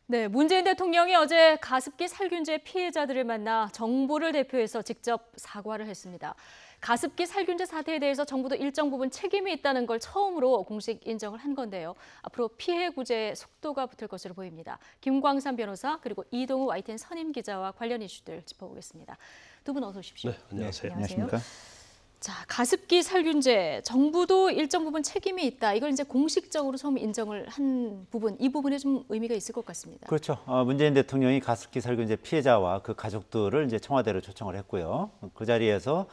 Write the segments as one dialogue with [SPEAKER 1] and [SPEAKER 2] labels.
[SPEAKER 1] 네, 문재인 대통령이 어제 가습기 살균제 피해자들을 만나 정부를 대표해서 직접 사과를 했습니다. 가습기 살균제 사태에 대해서 정부도 일정 부분 책임이 있다는 걸 처음으로 공식 인정을 한 건데요. 앞으로 피해 구제에 속도가 붙을 것으로 보입니다. 김광삼 변호사 그리고 이동우 YTN 선임 기자와 관련 이슈들 짚어보겠습니다. 두 분 어서 오십시오.
[SPEAKER 2] 네, 안녕하세요.
[SPEAKER 1] 네,
[SPEAKER 3] 안녕하십니까?
[SPEAKER 1] 자, 가습기 살균제 정부도 일정 부분 책임이 있다. 이걸 이제 공식적으로 처음 인정을 한 부분, 이 부분에 좀 의미가 있을 것 같습니다.
[SPEAKER 3] 그렇죠. 문재인 대통령이 가습기 살균제 피해자와 그 가족들을 이제 청와대로 초청을 했고요. 그 자리에서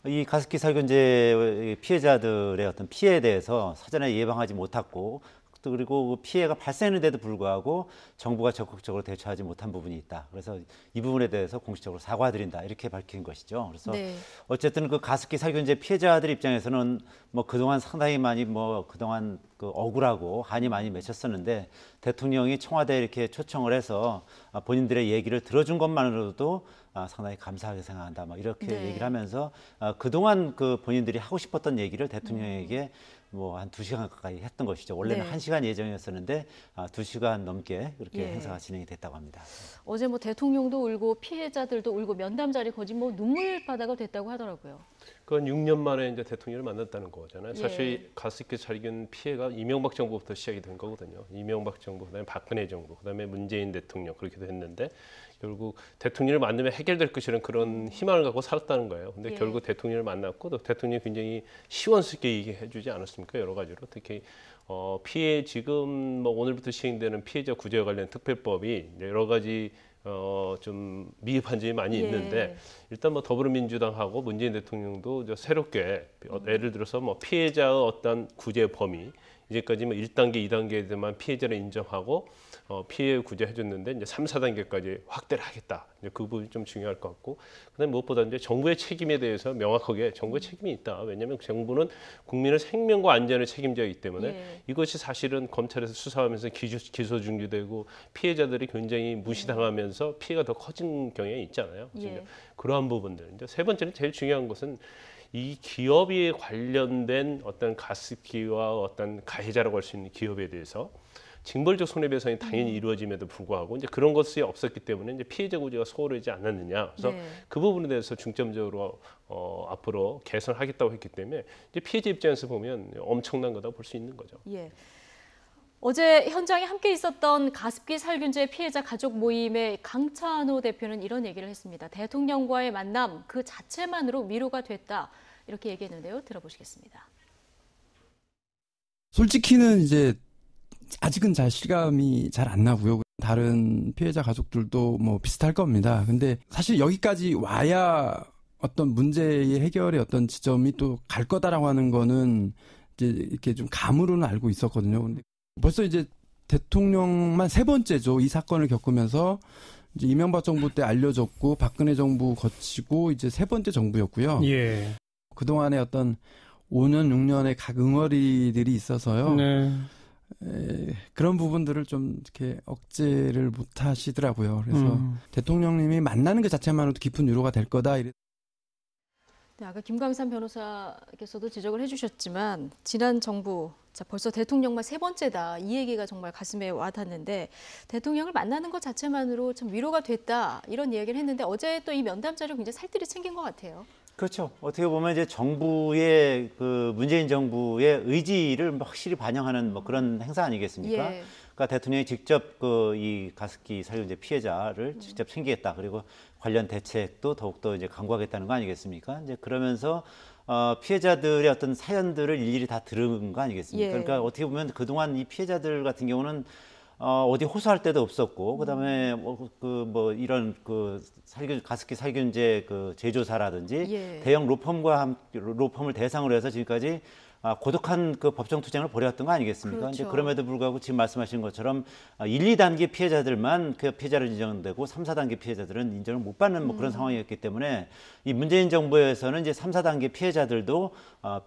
[SPEAKER 3] 이 가습기 살균제 피해자들의 어떤 피해에 대해서 사전에 예방하지 못했고, 또 그리고 그 피해가 발생했는데도 불구하고 정부가 적극적으로 대처하지 못한 부분이 있다. 그래서 이 부분에 대해서 공식적으로 사과드린다. 이렇게 밝힌 것이죠. 그래서
[SPEAKER 1] 네.
[SPEAKER 3] 어쨌든 그 가습기 살균제 피해자들 입장에서는 뭐 그동안 상당히 많이 뭐 그동안 그 억울하고 한이 많이 맺혔었는데 대통령이 청와대에 이렇게 초청을 해서 본인들의 얘기를 들어준 것만으로도 상당히 감사하게 생각한다. 막 이렇게
[SPEAKER 1] 네.
[SPEAKER 3] 얘기를 하면서 그동안 그 본인들이 하고 싶었던 얘기를 대통령에게 뭐 한 2시간 가까이 했던 것이죠. 원래는
[SPEAKER 1] 네.
[SPEAKER 3] 1시간 예정이었었는데 2시간 넘게 그렇게
[SPEAKER 1] 예.
[SPEAKER 3] 행사가 진행이 됐다고 합니다.
[SPEAKER 1] 어제 뭐 대통령도 울고 피해자들도 울고 면담 자리 거진 뭐 눈물바다가 됐다고 하더라고요.
[SPEAKER 2] 그건 6년 만에 이제 대통령을 만났다는 거잖아요.
[SPEAKER 1] 예.
[SPEAKER 2] 사실 가습기 살균 피해가 이명박 정부부터 시작이 된 거거든요. 이명박 정부, 그다음에 박근혜 정부, 그다음에 문재인 대통령 그렇게 됐는데 결국 대통령을 만나면 해결될 것이라는 그런 희망을 갖고 살았다는 거예요. 근데
[SPEAKER 1] 예.
[SPEAKER 2] 결국 대통령을 만났고 또 대통령이 굉장히 시원스럽게 얘기해주지 않았습니까? 여러 가지로 특히 피해 지금 뭐 오늘부터 시행되는 피해자 구제와 관련 특별법이 여러 가지 좀 미흡한 점이 많이
[SPEAKER 1] 예.
[SPEAKER 2] 있는데 일단 뭐 더불어민주당하고 문재인 대통령도 이제 새롭게 예를 들어서 뭐 피해자의 어떤 구제 범위 이제까지 뭐 1단계, 2단계에만 피해자를 인정하고 피해 구제해 줬는데 이제 3, 4단계까지 확대를 하겠다. 이제 그 부분이 좀 중요할 것 같고 그다음에 무엇보다 이제 정부의 책임에 대해서 명확하게 정부의 책임이 있다. 왜냐하면 정부는 국민의 생명과 안전을 책임져야 하기 때문에
[SPEAKER 1] 예.
[SPEAKER 2] 이것이 사실은 검찰에서 수사하면서 기소 중지되고 피해자들이 굉장히 무시당하면서 피해가 더 커진 경향이 있잖아요.
[SPEAKER 1] 예.
[SPEAKER 2] 그러한 부분들. 이제 세 번째는 제일 중요한 것은 이 기업이 관련된 어떤 가습기와 어떤 가해자라고 할 수 있는 기업에 대해서 징벌적 손해배상이 당연히 이루어짐에도 불구하고 이제 그런 것이 없었기 때문에 이제 피해자 구제가 소홀하지 않았느냐. 그래서
[SPEAKER 1] 네.
[SPEAKER 2] 그 부분에 대해서 중점적으로 앞으로 개선하겠다고 했기 때문에 이제 피해자 입장에서 보면 엄청난 거다 볼 수 있는 거죠.
[SPEAKER 1] 예. 어제 현장에 함께 있었던 가습기 살균제 피해자 가족 모임의 강찬호 대표는 이런 얘기를 했습니다. 대통령과의 만남 그 자체만으로 위로가 됐다. 이렇게 얘기했는데요. 들어보시겠습니다.
[SPEAKER 4] 솔직히는 이제 아직은 잘 실감이 잘 안 나고요. 다른 피해자 가족들도 뭐 비슷할 겁니다. 근데 사실 여기까지 와야 어떤 문제의 해결의 어떤 지점이 또 갈 거다라고 하는 거는 이제 이렇게 좀 감으로는 알고 있었거든요. 근데 벌써 이제 대통령만 세 번째죠. 이 사건을 겪으면서 이제 이명박 정부 때 알려졌고 박근혜 정부 거치고 이제 세 번째 정부였고요.
[SPEAKER 5] 예.
[SPEAKER 4] 그동안의 어떤 5년, 6년의 각 응어리들이 있어서요.
[SPEAKER 5] 네.
[SPEAKER 4] 그런 부분들을 좀 이렇게 억제를 못 하시더라고요. 그래서 대통령님이 만나는 것 자체만으로도 깊은 위로가 될 거다.
[SPEAKER 1] 네, 아까 김광삼 변호사께서도 지적을 해주셨지만 지난 정부, 자 벌써 대통령만 세 번째다. 이 얘기가 정말 가슴에 와닿는데 대통령을 만나는 것 자체만으로 참 위로가 됐다. 이런 이야기를 했는데 어제 또 이 면담 자료 굉장히 살뜰히 챙긴 것 같아요.
[SPEAKER 3] 그렇죠. 어떻게 보면 이제 정부의 그 문재인 정부의 의지를 확실히 반영하는 뭐 그런 행사 아니겠습니까?
[SPEAKER 1] 예.
[SPEAKER 3] 그러니까 대통령이 직접 그 이 가습기 살균제 피해자를 직접 챙기겠다. 그리고 관련 대책도 더욱더 이제 강구하겠다는 거 아니겠습니까? 이제 그러면서 피해자들의 어떤 사연들을 일일이 다 들은 거 아니겠습니까?
[SPEAKER 1] 예.
[SPEAKER 3] 그러니까 어떻게 보면 그동안 이 피해자들 같은 경우는 어디 호소할 데도 없었고, 그다음에 이런 가습기 살균제 그 제조사라든지
[SPEAKER 1] 예.
[SPEAKER 3] 대형 로펌을 대상으로 해서 지금까지 고독한 그 법정 투쟁을 벌여왔던 거 아니겠습니까?
[SPEAKER 1] 그렇죠.
[SPEAKER 3] 이제 그럼에도 불구하고 지금 말씀하신 것처럼 1, 2단계 피해자들만 그 피해자를 인정되고 3, 4단계 피해자들은 인정을 못 받는 뭐 그런 상황이었기 때문에 이 문재인 정부에서는 이제 3, 4단계 피해자들도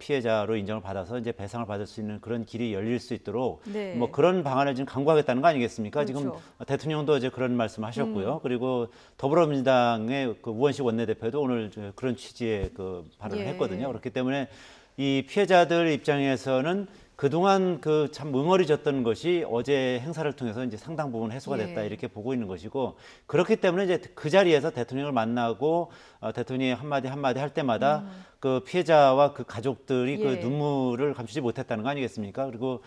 [SPEAKER 3] 피해자로 인정을 받아서 이제 배상을 받을 수 있는 그런 길이 열릴 수 있도록
[SPEAKER 1] 네.
[SPEAKER 3] 뭐 그런 방안을 지금 강구하겠다는 거 아니겠습니까? 지금
[SPEAKER 1] 그렇죠.
[SPEAKER 3] 대통령도 어제 그런 말씀하셨고요. 그리고 더불어민주당의 그 우원식 원내대표도 오늘 그런 취지의 그 발언을
[SPEAKER 1] 예.
[SPEAKER 3] 했거든요. 그렇기 때문에 이 피해자들 입장에서는 그동안 그 참 응어리졌던 것이 어제 행사를 통해서 이제 상당 부분 해소가 됐다
[SPEAKER 1] 예.
[SPEAKER 3] 이렇게 보고 있는 것이고 그렇기 때문에 이제 그 자리에서 대통령을 만나고 대통령이 한마디 할 때마다 그 피해자와 그 가족들이
[SPEAKER 1] 예.
[SPEAKER 3] 그 눈물을 감추지 못했다는 거 아니겠습니까? 그리고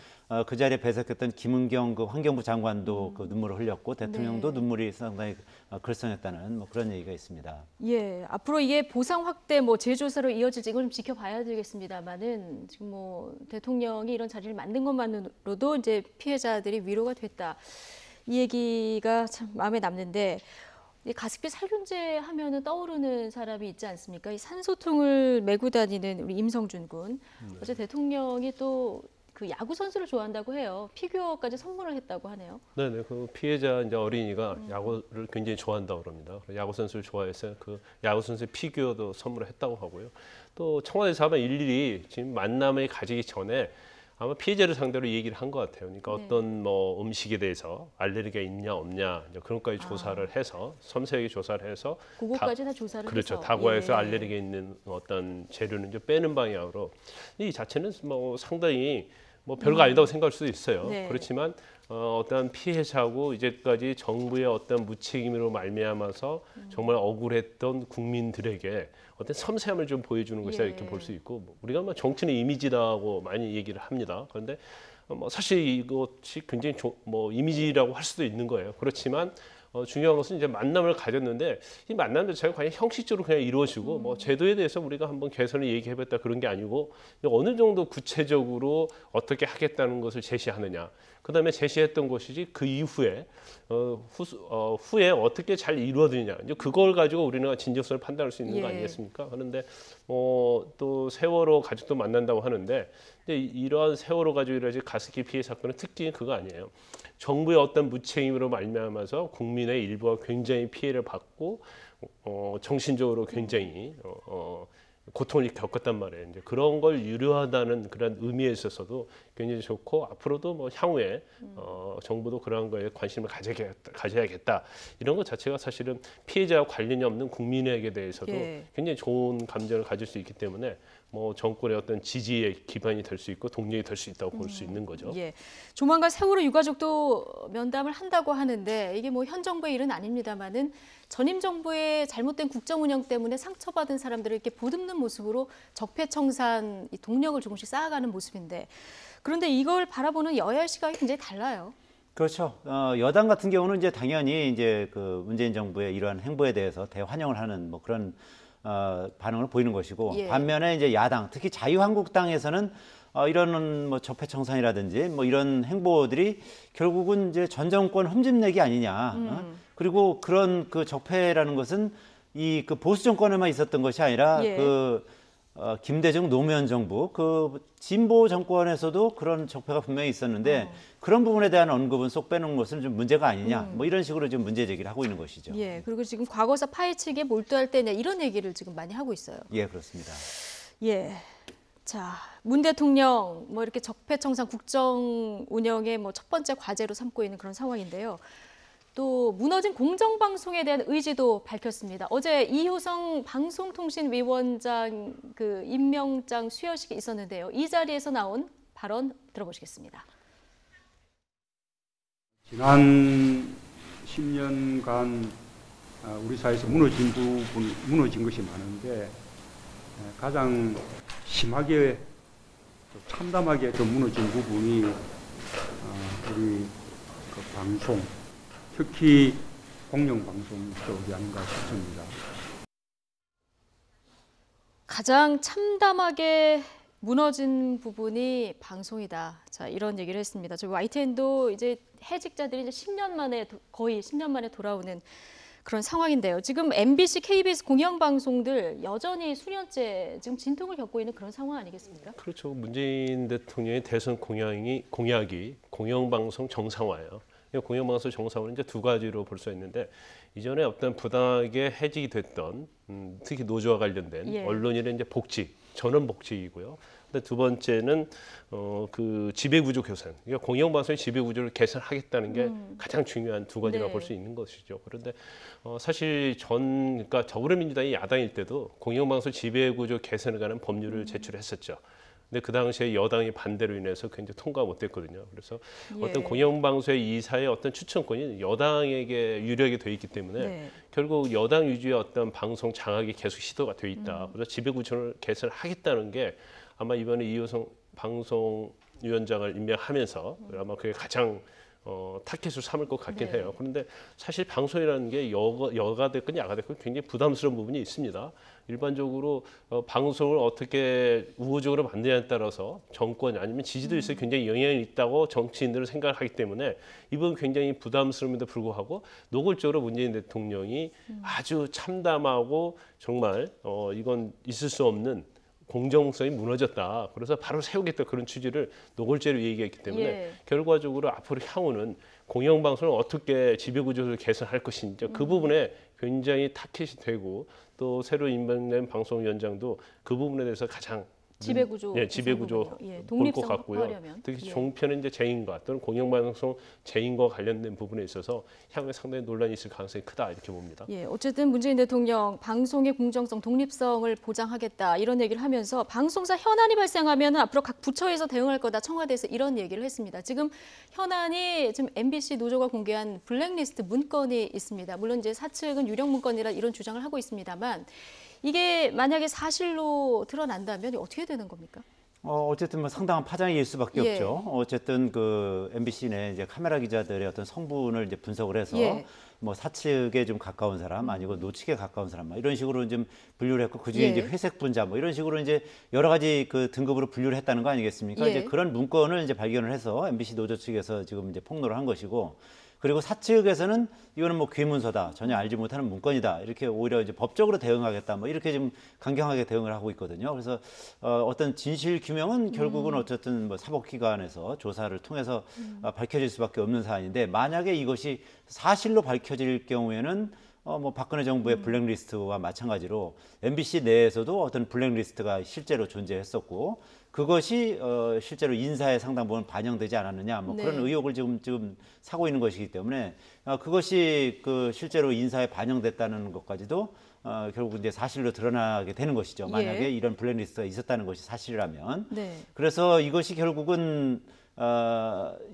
[SPEAKER 3] 그 자리에 배석했던 김은경 그 환경부 장관도 그 눈물을 흘렸고 대통령도
[SPEAKER 1] 네.
[SPEAKER 3] 눈물이 상당히 글썽였다는 뭐 그런 얘기가 있습니다.
[SPEAKER 1] 예, 앞으로 이게 보상 확대 뭐 재조사로 이어질지 이걸 좀 지켜봐야 되겠습니다만은 지금 뭐 대통령이 이런 자리를 만든 것만으로도 이제 피해자들이 위로가 됐다. 이 얘기가 참 마음에 남는데 이 가습기 살균제 하면은 떠오르는 사람이 있지 않습니까? 이 산소통을 메고 다니는 우리 임성준 군. 어제 대통령이 또 그 야구 선수를 좋아한다고 해요. 피규어까지 선물을 했다고 하네요.
[SPEAKER 2] 네네, 그 피해자 이제 어린이가 야구를 굉장히 좋아한다고 그럽니다. 야구 선수를 좋아해서 그 야구 선수의 피규어도 선물을 했다고 하고요. 또 청와대에서 아마 일일이 지금 만남을 가지기 전에 아마 피해자를 상대로 얘기를 한 것 같아요. 그러니까
[SPEAKER 1] 네.
[SPEAKER 2] 어떤 뭐 음식에 대해서 알레르기가 있냐 없냐 이제 그런 것까지 조사를 해서 섬세하게 조사를 해서
[SPEAKER 1] 그거까지 다 조사를
[SPEAKER 2] 그렇죠.
[SPEAKER 1] 해서.
[SPEAKER 2] 다과에서
[SPEAKER 1] 예.
[SPEAKER 2] 알레르기 있는 어떤 재료는 이제 빼는 방향으로 이 자체는 뭐 상당히 뭐 별거 아니다고 생각할 수도 있어요.
[SPEAKER 1] 네.
[SPEAKER 2] 그렇지만 어떤 피해자고 이제까지 정부의 어떤 무책임으로 말미암아서 정말 억울했던 국민들에게 어떤 섬세함을 좀 보여주는 것이다
[SPEAKER 1] 예.
[SPEAKER 2] 이렇게 볼 수 있고 우리가 뭐 정치는 이미지라고 많이 얘기를 합니다. 그런데 뭐 사실 이것이 굉장히 뭐 이미지라고 할 수도 있는 거예요. 그렇지만 중요한 것은 이제 만남을 가졌는데 이 만남 자체가 과연 형식적으로 그냥 이루어지고 뭐 제도에 대해서 우리가 한번 개선을 얘기해봤다 그런 게 아니고 어느 정도 구체적으로 어떻게 하겠다는 것을 제시하느냐. 그다음에 제시했던 것이지 그 이후에 후에 어떻게 잘 이루어지느냐. 이제 그걸 가지고 우리는 진정성을 판단할 수 있는 거
[SPEAKER 1] 예.
[SPEAKER 2] 아니겠습니까? 그런데 또 세월호 가족도 만난다고 하는데 근데 이러한 세월호 가지고 이루어진 가습기 피해 사건의 특징이 그거 아니에요. 정부의 어떤 무책임으로 말미암아서 국민의 일부가 굉장히 피해를 받고 정신적으로 굉장히 고통을 겪었단 말이에요. 이제 그런 걸 유료하다는 그런 의미에 있어서도 굉장히 좋고 앞으로도 뭐 향후에 정부도 그런 거에 관심을 가져야겠다. 이런 것 자체가 사실은 피해자와 관련이 없는 국민에게 대해서도
[SPEAKER 1] 예.
[SPEAKER 2] 굉장히 좋은 감정을 가질 수 있기 때문에 뭐 정권의 어떤 지지의 기반이 될 수 있고 동력이 될 수 있다고 볼 수 있는 거죠.
[SPEAKER 1] 예. 조만간 세월호 유가족도 면담을 한다고 하는데 이게 뭐 현 정부의 일은 아닙니다만은 전임 정부의 잘못된 국정 운영 때문에 상처받은 사람들을 이렇게 보듬는 모습으로 적폐청산 이 동력을 조금씩 쌓아가는 모습인데 그런데 이걸 바라보는 여야의 시각이 굉장히 달라요.
[SPEAKER 3] 그렇죠. 여당 같은 경우는 이제 당연히 이제 그 문재인 정부의 이러한 행보에 대해서 대환영을 하는 뭐 그런 반응을 보이는 것이고
[SPEAKER 1] 예.
[SPEAKER 3] 반면에 이제 야당, 특히 자유한국당에서는 이런 뭐 적폐청산이라든지 뭐 이런 행보들이 결국은 이제 전 정권 흠집내기 아니냐. 그리고 그런 그 적폐라는 것은 이 그 보수 정권에만 있었던 것이 아니라
[SPEAKER 1] 예.
[SPEAKER 3] 김대중 노무현 정부 그 진보 정권에서도 그런 적폐가 분명히 있었는데 그런 부분에 대한 언급은 쏙 빼놓은 것은 좀 문제가 아니냐 뭐 이런 식으로 지금 문제 제기를 하고 있는 것이죠.
[SPEAKER 1] 예. 그리고 지금 과거사 파헤치기에 몰두할 때냐 이런 얘기를 지금 많이 하고 있어요.
[SPEAKER 3] 예, 그렇습니다.
[SPEAKER 1] 예. 자, 문 대통령 뭐 이렇게 적폐청산 국정 운영의 뭐 첫 번째 과제로 삼고 있는 그런 상황인데요. 또 무너진 공정방송에 대한 의지도 밝혔습니다. 어제 이효성 방송통신위원장 그 임명장 수여식이 있었는데요. 이 자리에서 나온 발언 들어보시겠습니다.
[SPEAKER 5] 지난 10년간 우리 사회에서 무너진 것이 많은데 가장 심하게 참담하게 좀 무너진 부분이 우리 그 방송, 특히 공영방송 쪽이 아닌가 싶습니다.
[SPEAKER 1] 가장 참담하게 무너진 부분이 방송이다. 자, 이런 얘기를 했습니다. 저희 YTN도 이제 해직자들이 이제 10년 만에 거의 10년 만에 돌아오는 그런 상황인데요. 지금 MBC, KBS 공영방송들 여전히 수년째 지금 진통을 겪고 있는 그런 상황 아니겠습니까?
[SPEAKER 2] 그렇죠. 문재인 대통령의 대선 공약이 공영방송 정상화예요. 공영방송 정상화는 이제 두 가지로 볼 수 있는데 이전에 어떤 부당하게 해직이 됐던 특히 노조와 관련된
[SPEAKER 1] 예.
[SPEAKER 2] 언론인의 이제 복직, 전원 복직이고요. 근데 두 번째는 그 지배구조 개선, 그러니까 공영방송의 지배구조를 개선하겠다는 게 가장 중요한 두 가지라고
[SPEAKER 1] 네.
[SPEAKER 2] 볼 수 있는 것이죠. 그런데 사실 그러니까 더불어민주당이 야당일 때도 공영방송 지배구조 개선을 가는 법률을 제출했었죠. 근데 그 당시에 여당이 반대로 인해서 굉장히 통과가 못 됐거든요. 그래서
[SPEAKER 1] 예.
[SPEAKER 2] 어떤 공영방송의 이사의 어떤 추천권이 여당에게 유리하게 돼 있기 때문에
[SPEAKER 1] 네.
[SPEAKER 2] 결국 여당 위주의 어떤 방송 장악이 계속 시도가 돼 있다. 그래서 지배구조를 개선하겠다는 게 아마 이번에 이호성 방송위원장을 임명하면서 아마 그게 가장 타켓을 삼을 것 같긴
[SPEAKER 1] 네.
[SPEAKER 2] 해요. 그런데 사실 방송이라는 게 여가 됐건 야가 됐건 굉장히 부담스러운 부분이 있습니다. 일반적으로 방송을 어떻게 우호적으로 만드냐에 따라서 정권 아니면 지지도에서 굉장히 영향이 있다고 정치인들은 생각을 하기 때문에 이 부분 굉장히 부담스러움에도 불구하고 노골적으로 문재인 대통령이 아주 참담하고 정말 이건 있을 수 없는 공정성이 무너졌다. 그래서 바로 세우겠다 그런 취지를 노골적으로 얘기했기 때문에
[SPEAKER 1] 예.
[SPEAKER 2] 결과적으로 앞으로 향후는 공영방송을 어떻게 지배구조를 개선할 것인지 그 부분에 굉장히 타켓이 되고 또 새로 임명된 방송위원장도 그 부분에 대해서 가장
[SPEAKER 1] 지배구조,
[SPEAKER 2] 지배구조
[SPEAKER 1] 예,
[SPEAKER 2] 볼 것
[SPEAKER 1] 독립성을
[SPEAKER 2] 같고요.
[SPEAKER 1] 확보하려면.
[SPEAKER 2] 특히
[SPEAKER 1] 예.
[SPEAKER 2] 종편의 이제 재인과 또는 공영방송 재인과 관련된 부분에 있어서 향후에 상당히 논란이 있을 가능성이 크다 이렇게 봅니다.
[SPEAKER 1] 예, 어쨌든 문재인 대통령 방송의 공정성, 독립성을 보장하겠다 이런 얘기를 하면서 방송사 현안이 발생하면 앞으로 각 부처에서 대응할 거다 청와대에서 이런 얘기를 했습니다. 지금 현안이 지금 MBC 노조가 공개한 블랙리스트 문건이 있습니다. 물론 이제 사측은 유령 문건이라 이런 주장을 하고 있습니다만 이게 만약에 사실로 드러난다면 어떻게 되는 겁니까?
[SPEAKER 3] 어쨌든 뭐 상당한 파장일 수밖에
[SPEAKER 1] 예.
[SPEAKER 3] 없죠. 어쨌든 그 MBC 내 이제 카메라 기자들의 어떤 성분을 이제 분석을 해서
[SPEAKER 1] 예.
[SPEAKER 3] 뭐 사측에 좀 가까운 사람 아니고 노측에 가까운 사람 뭐 이런 식으로 좀 분류를 했고 그 중에
[SPEAKER 1] 예.
[SPEAKER 3] 이제 회색 분자 뭐 이런 식으로 이제 여러 가지 그 등급으로 분류를 했다는 거 아니겠습니까?
[SPEAKER 1] 예.
[SPEAKER 3] 이제 그런 문건을 이제 발견을 해서 MBC 노조 측에서 지금 이제 폭로를 한 것이고 그리고 사측에서는 이거는 뭐 괴문서다, 전혀 알지 못하는 문건이다 이렇게 오히려 이제 법적으로 대응하겠다 뭐 이렇게 좀 강경하게 대응을 하고 있거든요. 그래서 어떤 진실 규명은 결국은 어쨌든 뭐 사법기관에서 조사를 통해서 밝혀질 수밖에 없는 사안인데 만약에 이것이 사실로 밝혀질 경우에는 뭐 박근혜 정부의 블랙리스트와 마찬가지로 MBC 내에서도 어떤 블랙리스트가 실제로 존재했었고 그것이 실제로 인사에 상당 부분 반영되지 않았느냐 뭐
[SPEAKER 1] 네.
[SPEAKER 3] 그런 의혹을 지금 사고 있는 것이기 때문에 그것이 그 실제로 인사에 반영됐다는 것까지도 결국 이제 사실로 드러나게 되는 것이죠. 만약에
[SPEAKER 1] 예.
[SPEAKER 3] 이런 블랙리스트가 있었다는 것이 사실이라면.
[SPEAKER 1] 네.
[SPEAKER 3] 그래서 이것이 결국은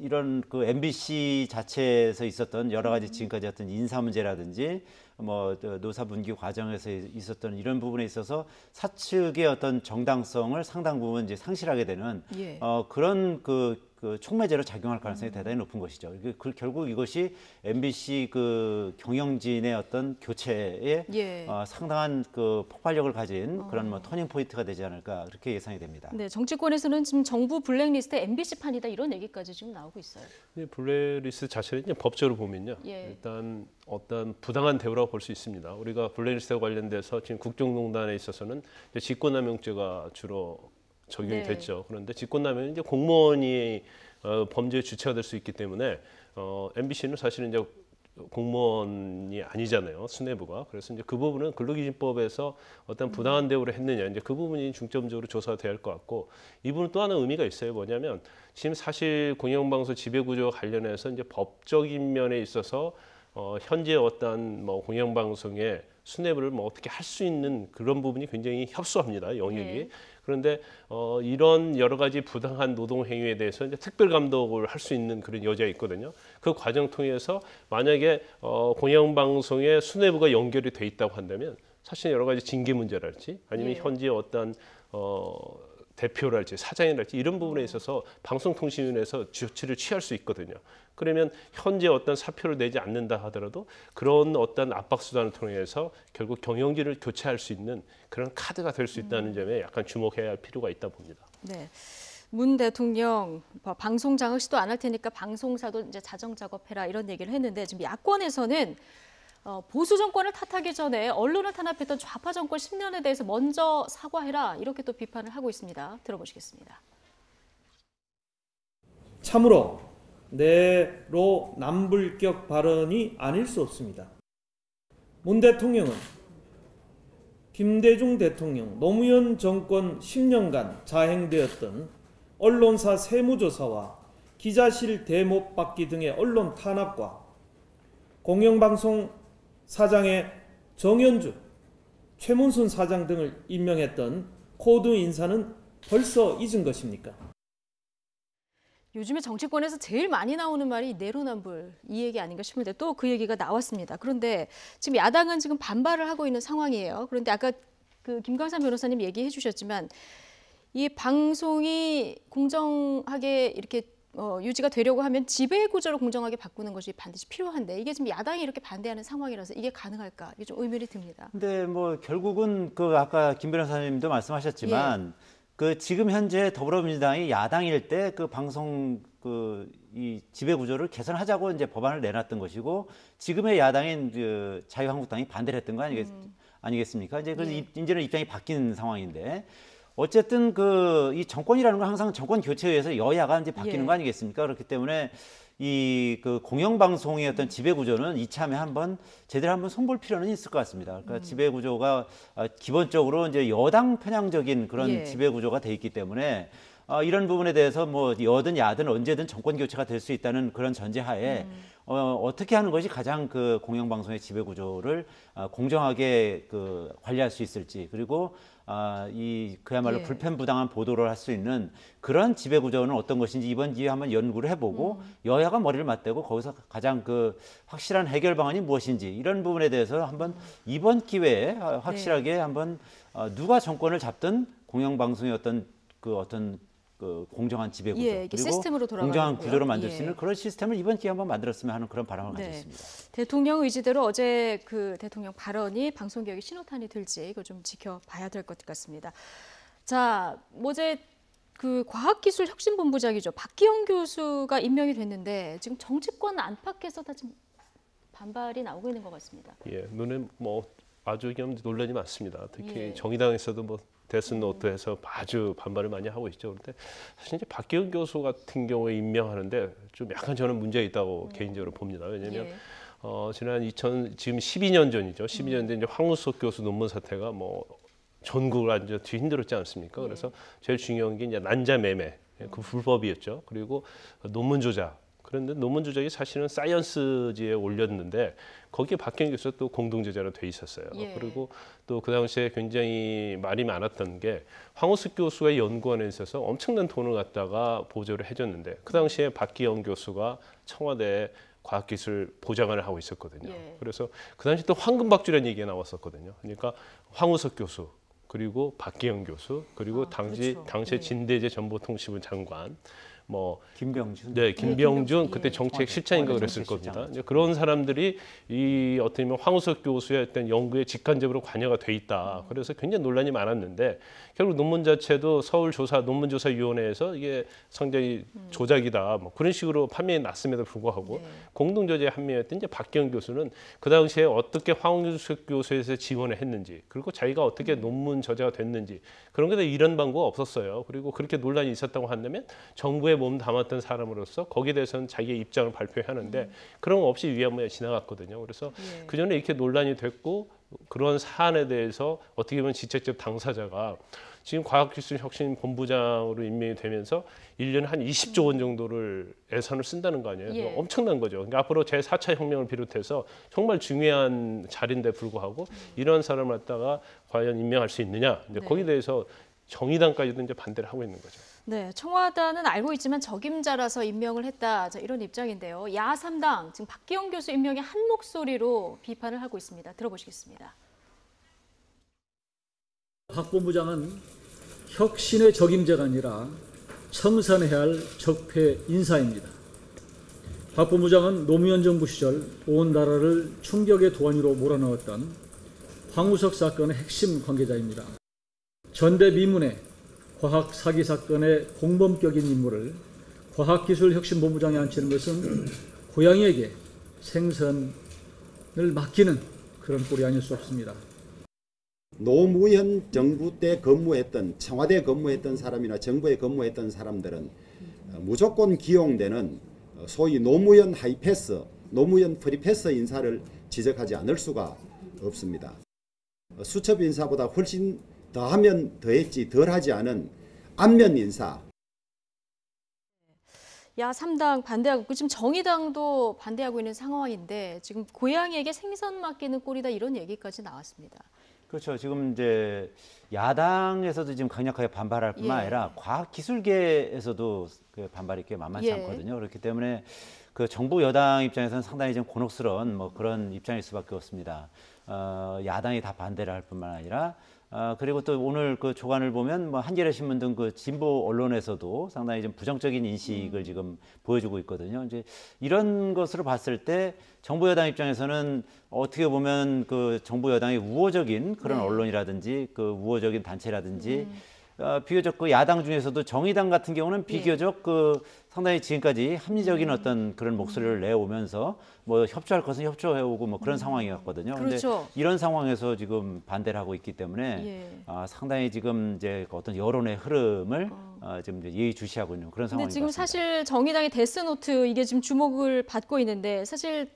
[SPEAKER 3] 이런 그 MBC 자체에서 있었던 여러 가지 지금까지 어떤 인사 문제라든지 뭐 노사 분기 과정에서 있었던 이런 부분에 있어서 사측의 어떤 정당성을 상당 부분 이제 상실하게 되는
[SPEAKER 1] 예.
[SPEAKER 3] 그런 그 촉매제로 작용할 가능성이 대단히 높은 것이죠. 결국 이것이 MBC 그 경영진의 어떤 교체에
[SPEAKER 1] 예.
[SPEAKER 3] 상당한 그 폭발력을 가진 그런 뭐 터닝 포인트가 되지 않을까 그렇게 예상이 됩니다.
[SPEAKER 1] 네, 정치권에서는 지금 정부 블랙리스트 MBC판이다 이런 얘기까지 지금 나오고 있어요.
[SPEAKER 2] 블랙리스트 자체는 이제 법적으로 보면요.
[SPEAKER 1] 예.
[SPEAKER 2] 일단 어떤 부당한 대우라고 볼 수 있습니다. 우리가 블랙리스트와 관련돼서 지금 국정농단에 있어서는 이제 직권남용죄가 주로 적용이
[SPEAKER 1] 네.
[SPEAKER 2] 됐죠. 그런데 직권남용은 이제 공무원이 범죄의 주체가 될 수 있기 때문에 MBC는 사실은 이제 공무원이 아니잖아요. 수뇌부가. 그래서 이제 그 부분은 근로기준법에서 어떤 부당한 대우를 했느냐 이제 그 부분이 중점적으로 조사가 돼야 할 것 같고 이 부분은 또 하나 의미가 있어요. 뭐냐면 지금 사실 공영방송 지배구조 관련해서 이제 법적인 면에 있어서 현재 어떤 뭐 공영방송의 수뇌부를 뭐 어떻게 할 수 있는 그런 부분이 굉장히 협소합니다. 영역이.
[SPEAKER 1] 네.
[SPEAKER 2] 그런데 이런 여러 가지 부당한 노동 행위에 대해서 이제 특별 감독을 할 수 있는 그런 여지가 있거든요. 그 과정 통해서 만약에 공영방송의 수뇌부가 연결이 돼 있다고 한다면 사실 여러 가지 징계 문제랄지 아니면
[SPEAKER 1] 예.
[SPEAKER 2] 현재 어떤 대표랄지 사장이랄지 이런 부분에 있어서 방송통신위원회에서 조치를 취할 수 있거든요. 그러면 현재 어떤 사표를 내지 않는다 하더라도 그런 어떤 압박 수단을 통해서 결국 경영진을 교체할 수 있는 그런 카드가 될 수 있다는 점에 약간 주목해야 할 필요가 있다 봅니다.
[SPEAKER 1] 네. 문 대통령 방송 장악 시도 안 할 테니까 방송사도 이제 자정 작업해라 이런 얘기를 했는데 지금 야권에서는 보수 정권을 탓하기 전에 언론을 탄압했던 좌파 정권 10년에 대해서 먼저 사과해라 이렇게 또 비판을 하고 있습니다. 들어보시겠습니다.
[SPEAKER 6] 참으로 내로 남불격 발언이 아닐 수 없습니다. 문 대통령은 김대중 대통령, 노무현 정권 10년간 자행되었던 언론사 세무조사와 기자실 대못 받기 등의 언론 탄압과 공영방송 사장의 정현주, 최문순 사장 등을 임명했던 코드 인사는 벌써 잊은 것입니까?
[SPEAKER 1] 요즘에 정치권에서 제일 많이 나오는 말이 내로남불 이 얘기 아닌가 싶은데 또 그 얘기가 나왔습니다. 그런데 지금 야당은 지금 반발을 하고 있는 상황이에요. 그런데 아까 그 김광삼 변호사님 얘기해 주셨지만 이 방송이 공정하게 이렇게 유지가 되려고 하면 지배 구조를 공정하게 바꾸는 것이 반드시 필요한데 이게 지금 야당이 이렇게 반대하는 상황이라서 이게 가능할까? 이게 좀 의문이 듭니다.
[SPEAKER 3] 근데 뭐 결국은 그 아까 김 변호사님도 말씀하셨지만 그 지금 현재 더불어민주당이 야당일 때 그 방송 이 지배 구조를 개선하자고 이제 법안을 내놨던 것이고 지금의 야당인 그 자유한국당이 반대를 했던 거 아니겠습니까? 이제 그 이제는 입장이 바뀐 상황인데 어쨌든 이 정권이라는 건 항상 정권 교체에 의해서 여야가 이제 바뀌는 거 아니겠습니까? 그렇기 때문에 이 그 공영방송의 어떤 지배구조는 이참에 제대로 한번 손볼 필요는 있을 것 같습니다. 그러니까 지배구조가 기본적으로 이제 여당 편향적인 그런 지배구조가 돼 있기 때문에 이런 부분에 대해서 뭐 여든 야든 언제든 정권 교체가 될 수 있다는 그런 전제하에 어떻게 하는 것이 가장 그 공영방송의 지배구조를 공정하게 관리할 수 있을지 그리고 그야말로 불편부당한 보도를 할 수 있는 그런 지배구조는 어떤 것인지 이번 기회에 한번 연구를 해보고 여야가 머리를 맞대고 거기서 가장 확실한 해결 방안이 무엇인지 이런 부분에 대해서 한번 이번 기회에 확실하게 한번 누가 정권을 잡든 공영방송의 어떤 공정한 지배구조 그리고
[SPEAKER 1] 시스템으로
[SPEAKER 3] 공정한 구조로 만들 수 있는 그런 시스템을 이번 기회에 한번 만들었으면 하는 그런 바람을 가졌습니다.
[SPEAKER 1] 대통령 의지대로 어제 그 대통령 발언이 방송개혁의 신호탄이 될지 이거 좀 지켜봐야 될 것 같습니다. 자, 어제 그 과학기술혁신본부장이죠. 박기영 교수가 임명이 됐는데 지금 정치권 안팎에서 다 지금 반발이 나오고 있는 것 같습니다.
[SPEAKER 2] 눈에 뭐 아주 논란이 많습니다. 특히 정의당에서도 뭐 데스노트에서 아주 반발을 많이 하고 있죠. 그런데 사실 이제 박기영 교수 같은 경우에 임명하는데 좀 약간 저는 문제가 있다고 개인적으로 봅니다. 왜냐하면 지난 지금 12년 전이죠. 12년 전 이제 황우석 교수 논문 사태가 뭐 전국을 완전 뒤흔들었지 않습니까? 그래서 제일 중요한 게 이제 난자 매매, 그 불법이었죠. 그리고 논문 조작. 그런데 논문 조작이 사실은 사이언스지에 올렸는데 거기에 박기영 교수가 또 공동저자로 돼 있었어요. 그리고 또 그 당시에 굉장히 말이 많았던 게 황우석 교수의 연구원에 있어서 엄청난 돈을 갖다가 보조를 해줬는데 그 당시에 박기영 교수가 청와대 과학기술 보좌관을 하고 있었거든요. 그래서 그 당시 또 황금박쥐라는 얘기가 나왔었거든요. 그러니까 황우석 교수 그리고 박기영 교수 그리고 당시에 진대재 정보통신부 장관 뭐
[SPEAKER 3] 김병준,
[SPEAKER 2] 김병준 그때 정책실장인가 그랬을 겁니다. 그런 사람들이 이 어떻게 보면 황우석 교수의 어떤 연구에 직간접으로 관여가 돼 있다. 그래서 굉장히 논란이 많았는데 결국 논문 자체도 논문조사위원회에서 이게 상당히 조작이다. 뭐 그런 식으로 판명이 났음에도 불구하고 공동저자에 한명했던 이제 박기영 교수는 그 당시에 어떻게 황우석 교수에서 지원을 했는지 그리고 자기가 어떻게 논문 저자가 됐는지 그런 게 이런 방법가 없었어요. 그리고 그렇게 논란이 있었다고 한다면 정부에 몸 담았던 사람으로서 거기에 대해서는 자기의 입장을 발표하는데 그런 거 없이 위안부에 지나갔거든요. 그래서 그 전에 이렇게 논란이 됐고 그런 사안에 대해서 어떻게 보면 직접적 당사자가 지금 과학기술혁신본부장으로 임명이 되면서 1년에 한 20조 원 정도를 예산을 쓴다는 거 아니에요. 엄청난 거죠. 그러니까 앞으로 제4차 혁명을 비롯해서 정말 중요한 자리인데 불구하고 이런 사람을 갖다가 과연 임명할 수 있느냐. 이제 거기에 대해서 정의당까지도 이제 반대를 하고 있는 거죠.
[SPEAKER 1] 청와대는 알고 있지만 적임자라서 임명을 했다. 이런 입장인데요. 야3당 지금 박기영 교수 임명에 한 목소리로 비판을 하고 있습니다. 들어보시겠습니다.
[SPEAKER 7] 박 본부장은 혁신의 적임자가 아니라 청산해야 할 적폐 인사입니다. 박 본부장은 노무현 정부 시절 온 나라를 충격의 도안위로 몰아넣었던 황우석 사건의 핵심 관계자입니다. 전대미문의 과학 사기 사건의 공범격인 인물을 과학기술혁신본부장에 앉히는 것은 고양이에게 생선을 맡기는 그런 꼴이 아닐 수 없습니다.
[SPEAKER 8] 노무현 정부 때 근무했던 청와대에 근무했던 사람이나 정부에 근무했던 사람들은 무조건 기용되는 소위 노무현 하이패스, 노무현 프리패스 인사를 지적하지 않을 수가 없습니다. 수첩 인사보다 훨씬 더하면 더했지 덜하지 않은 안면 인사.
[SPEAKER 1] 야3당 반대하고 지금 정의당도 반대하고 있는 상황인데 지금 고양이에게 생선 맡기는 꼴이다 이런 얘기까지 나왔습니다.
[SPEAKER 3] 그렇죠. 지금 이제 야당에서도 지금 강력하게 반발할 뿐만
[SPEAKER 1] 예.
[SPEAKER 3] 아니라 과학기술계에서도 그 반발이 꽤 만만치
[SPEAKER 1] 예.
[SPEAKER 3] 않거든요. 그렇기 때문에 그 정부 여당 입장에서는 상당히 좀 곤혹스러운 뭐 그런 입장일 수밖에 없습니다. 야당이 다 반대를 할 뿐만 아니라 그리고 또 오늘 그 조간을 보면 뭐 한겨레 신문 등 그 진보 언론에서도 상당히 좀 부정적인 인식을 지금 보여주고 있거든요. 이제 이런 것으로 봤을 때 정부 여당 입장에서는 어떻게 보면 그 정부 여당의 우호적인 그런
[SPEAKER 1] 네.
[SPEAKER 3] 언론이라든지 그 우호적인 단체라든지 비교적 그 야당 중에서도 정의당 같은 경우는 비교적 그 상당히 지금까지 합리적인 어떤 그런 목소리를 내오면서 뭐 협조할 것은 협조해오고 뭐 그런 상황이었거든요. 그런데
[SPEAKER 1] 그렇죠.
[SPEAKER 3] 이런 상황에서 지금 반대를 하고 있기 때문에
[SPEAKER 1] 예.
[SPEAKER 3] 상당히 지금 이제 어떤 여론의 흐름을 지금 이제 예의주시하고 있는 그런 상황인
[SPEAKER 1] 근데
[SPEAKER 3] 것
[SPEAKER 1] 지금
[SPEAKER 3] 같습니다.
[SPEAKER 1] 사실 정의당의 데스노트 이게 지금 주목을 받고 있는데 사실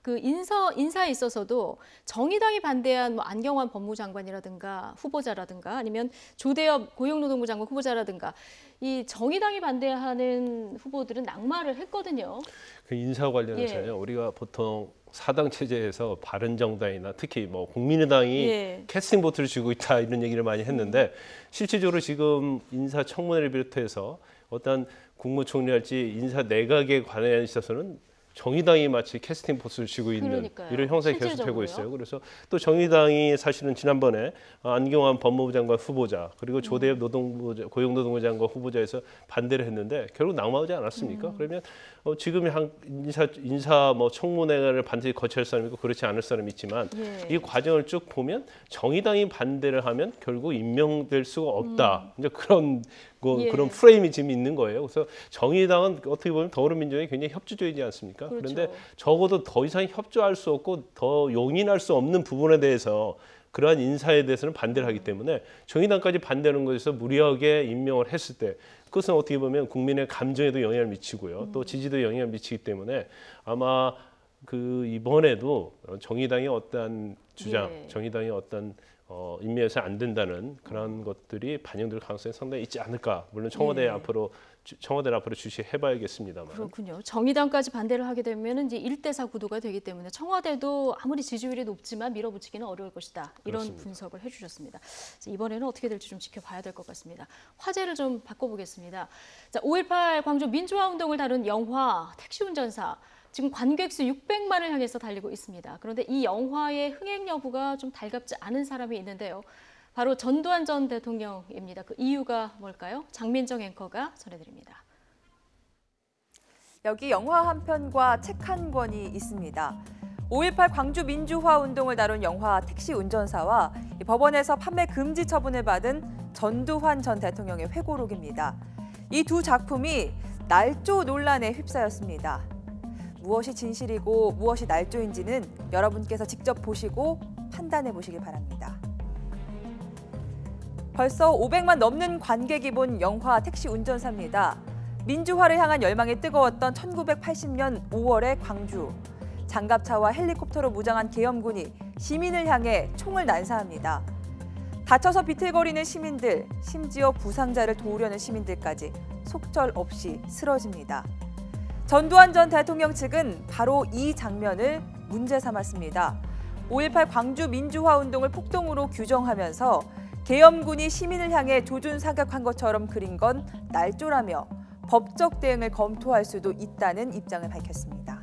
[SPEAKER 1] 그 인사에 있어서도 정의당이 반대한 뭐 안경환 법무장관이라든가 후보자라든가 아니면 조대엽 고용노동부 장관 후보자라든가 이 정의당이 반대하는 후보들은 낙마를 했거든요.
[SPEAKER 2] 그 인사 관련해서요.
[SPEAKER 1] 예.
[SPEAKER 2] 우리가 보통 사당 체제에서 바른정당이나 특히 뭐 국민의당이
[SPEAKER 1] 예.
[SPEAKER 2] 캐스팅 보트를 쥐고 있다 이런 얘기를 많이 했는데 실질적으로 지금 인사청문회를 비롯해서 어떤 국무총리할지 인사 내각에 관해 있어서는 정의당이 마치 캐스팅 보트를 쥐고 있는
[SPEAKER 1] 그러니까요.
[SPEAKER 2] 이런 형상이 계속
[SPEAKER 1] 실질적으로요.
[SPEAKER 2] 되고 있어요. 그래서 또 정의당이 사실은 지난번에 안경환 법무부 장관 후보자 그리고 조대엽 고용노동부 장관 후보자에서 반대를 했는데 결국 낙마하지 않았습니까? 그러면 지금 인사 뭐 청문회를 반드시 거쳐야 할 사람이 있고 그렇지 않을 사람이 있지만
[SPEAKER 1] 예.
[SPEAKER 2] 이 과정을 쭉 보면 정의당이 반대를 하면 결국 임명될 수가 없다. 이제 그런
[SPEAKER 1] 예.
[SPEAKER 2] 그런 프레임이 지금 있는 거예요. 그래서 정의당은 어떻게 보면 더불어민주당이 굉장히 협조적이지 않습니까?
[SPEAKER 1] 그렇죠.
[SPEAKER 2] 그런데 적어도 더 이상 협조할 수 없고 더 용인할 수 없는 부분에 대해서 그러한 인사에 대해서는 반대를 하기 때문에 정의당까지 반대하는 것에서 무리하게 임명을 했을 때 그것은 어떻게 보면 국민의 감정에도 영향을 미치고요. 또 지지도에 영향을 미치기 때문에 아마 그 이번에도 정의당의 어떠한 주장,
[SPEAKER 1] 예.
[SPEAKER 2] 정의당의 어떤 임명해서 안 된다는 그런 것들이 반영될 가능성이 상당히 있지 않을까. 물론 청와대를 앞으로 주시해봐야겠습니다만.
[SPEAKER 1] 그렇군요. 정의당까지 반대를 하게 되면 이제 1대4 구도가 되기 때문에 청와대도 아무리 지지율이 높지만 밀어붙이기는 어려울 것이다. 이런
[SPEAKER 2] 그렇습니다.
[SPEAKER 1] 분석을 해주셨습니다. 이번에는 어떻게 될지 좀 지켜봐야 될 것 같습니다. 화제를 좀 바꿔보겠습니다. 자, 5.18 광주 민주화운동을 다룬 영화 택시운전사. 지금 관객 수 600만을 향해서 달리고 있습니다. 그런데 이 영화의 흥행 여부가 좀 달갑지 않은 사람이 있는데요. 바로 전두환 전 대통령입니다. 그 이유가 뭘까요? 장민정 앵커가 전해드립니다.
[SPEAKER 9] 여기 영화 한 편과 책 한 권이 있습니다. 5.18 광주 민주화 운동을 다룬 영화 택시 운전사와 법원에서 판매 금지 처분을 받은 전두환 전 대통령의 회고록입니다. 이 두 작품이 날조 논란에 휩싸였습니다. 무엇이 진실이고 무엇이 날조인지는 여러분께서 직접 보시고 판단해 보시길 바랍니다. 벌써 500만 넘는 관객이 본 영화 택시 운전사입니다. 민주화를 향한 열망이 뜨거웠던 1980년 5월의 광주. 장갑차와 헬리콥터로 무장한 계엄군이 시민을 향해 총을 난사합니다. 다쳐서 비틀거리는 시민들, 심지어 부상자를 도우려는 시민들까지 속절없이 쓰러집니다. 전두환 전 대통령 측은 바로 이 장면을 문제 삼았습니다. 5.18 광주 민주화 운동을 폭동으로 규정하면서 계엄군이 시민을 향해 조준 사격한 것처럼 그린 건 날조라며 법적 대응을 검토할 수도 있다는 입장을 밝혔습니다.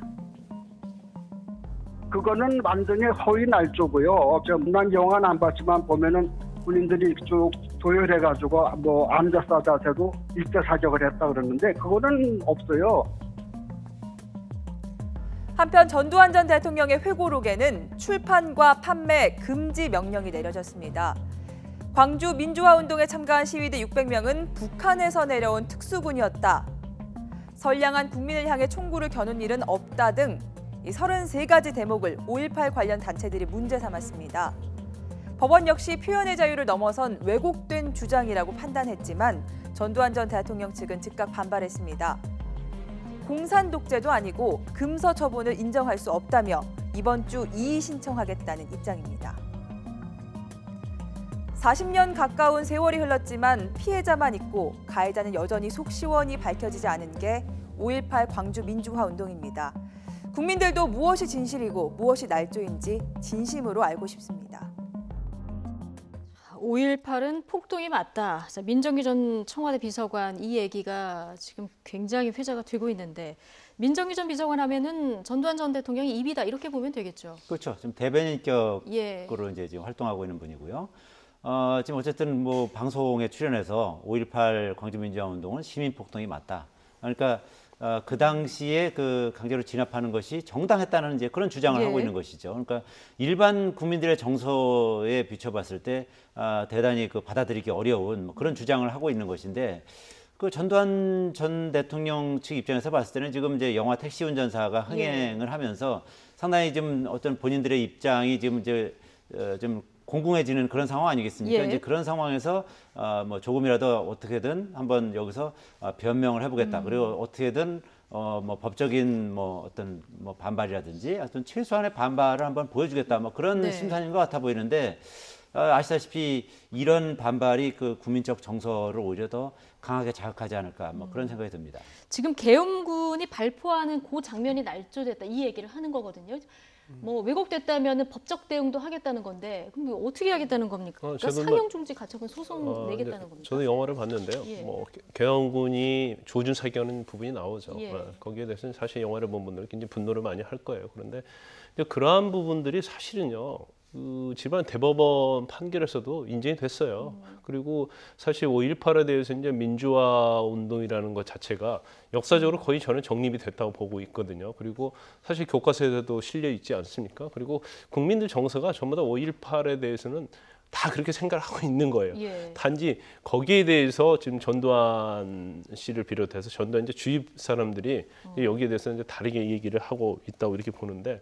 [SPEAKER 10] 그거는 완전히 허위 날조고요. 난 영화는 안 봤지만 보면은 군인들이 쭉 도열해가지고 뭐 앉아서 자세로 일제 사격을 했다 그러는데 그거는 없어요.
[SPEAKER 9] 한편 전두환 전 대통령의 회고록에는 출판과 판매 금지 명령이 내려졌습니다. 광주 민주화 운동에 참가한 시위대 600명은 북한에서 내려온 특수군이었다. 선량한 국민을 향해 총구를 겨눈 일은 없다 등 33가지 대목을 5.18 관련 단체들이 문제 삼았습니다. 법원 역시 표현의 자유를 넘어선 왜곡된 주장이라고 판단했지만 전두환 전 대통령 측은 즉각 반발했습니다. 공산 독재도 아니고 금서 처분을 인정할 수 없다며 이번 주 이의 신청하겠다는 입장입니다. 40년 가까운 세월이 흘렀지만 피해자만 있고 가해자는 여전히 속 시원히 밝혀지지 않은 게 5.18 광주 민주화 운동입니다. 국민들도 무엇이 진실이고 무엇이 날조인지 진심으로 알고 싶습니다.
[SPEAKER 1] 5.18은 폭동이 맞다. 자, 민정기 전 청와대 비서관 이 얘기가 지금 굉장히 회자가 되고 있는데 민정기 전 비서관 하면은 전두환 전 대통령이 입이다 이렇게 보면 되겠죠.
[SPEAKER 3] 그렇죠. 지금 대변인격으로
[SPEAKER 1] 예.
[SPEAKER 3] 이제 지금 활동하고 있는 분이고요. 지금 어쨌든 뭐 방송에 출연해서 5.18 광주민주화운동은 시민폭동이 맞다. 그러니까 그 당시에 그 강제로 진압하는 것이 정당했다는 이제 그런 주장을
[SPEAKER 1] 예.
[SPEAKER 3] 하고 있는 것이죠. 그러니까 일반 국민들의 정서에 비춰봤을 때 대단히 그 받아들이기 어려운 뭐 그런 주장을 하고 있는 것인데 그 전두환 전 대통령 측 입장에서 봤을 때는 지금 이제 영화 택시 운전사가 흥행을 하면서 상당히 좀 어떤 본인들의 입장이 지금 이제 좀 공공해지는 그런 상황 아니겠습니까?
[SPEAKER 1] 예.
[SPEAKER 3] 이제 그런 상황에서 뭐 조금이라도 어떻게든 한번 여기서 변명을 해보겠다. 그리고 어떻게든 뭐 법적인 뭐 어떤 뭐 반발이라든지 어떤 최소한의 반발을 한번 보여주겠다. 뭐 그런
[SPEAKER 1] 네.
[SPEAKER 3] 심산인 것 같아 보이는데 아시다시피 이런 반발이 그 국민적 정서를 오히려 더 강하게 자극하지 않을까. 뭐 그런 생각이 듭니다.
[SPEAKER 1] 지금 계엄군이 발포하는 그 장면이 날조됐다 이 얘기를 하는 거거든요. 뭐 왜곡됐다면 법적 대응도 하겠다는 건데 그럼 뭐 어떻게 하겠다는 겁니까? 그러니까
[SPEAKER 2] 저도
[SPEAKER 1] 상영 중지 가처분 소송 내겠다는 겁니까?
[SPEAKER 2] 저도 영화를 봤는데요.
[SPEAKER 1] 예.
[SPEAKER 2] 뭐 계엄군이 조준 사격하는 부분이 나오죠.
[SPEAKER 1] 예.
[SPEAKER 2] 거기에 대해서는 사실 영화를 본 분들은 굉장히 분노를 많이 할 거예요. 그런데 그러한 부분들이 사실은요. 그 지방 대법원 판결에서도 인정이 됐어요. 그리고 사실 5.18에 대해서 이제 민주화 운동이라는 것 자체가 역사적으로 거의 저는 정립이 됐다고 보고 있거든요. 그리고 사실 교과서에도 실려 있지 않습니까? 그리고 국민들 정서가 전부 다 5.18에 대해서는 다 그렇게 생각을 하고 있는 거예요.
[SPEAKER 1] 예.
[SPEAKER 2] 단지 거기에 대해서 지금 전두환 씨를 비롯해서 전두환 이제 주위 사람들이 여기에 대해서 이제 다르게 얘기를 하고 있다고 이렇게 보는데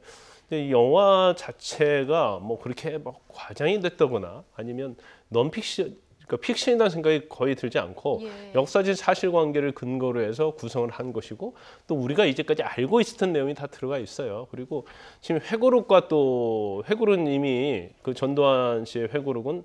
[SPEAKER 2] 이 영화 자체가 뭐 그렇게 막 과장이 됐다거나 아니면 넌픽션, 그러니까 픽션이라는 생각이 거의 들지 않고
[SPEAKER 1] 예.
[SPEAKER 2] 역사적 사실관계를 근거로 해서 구성을 한 것이고 또 우리가 이제까지 알고 있었던 내용이 다 들어가 있어요. 그리고 지금 회고록과 또 회고록은 이미 그 전두환 씨의 회고록은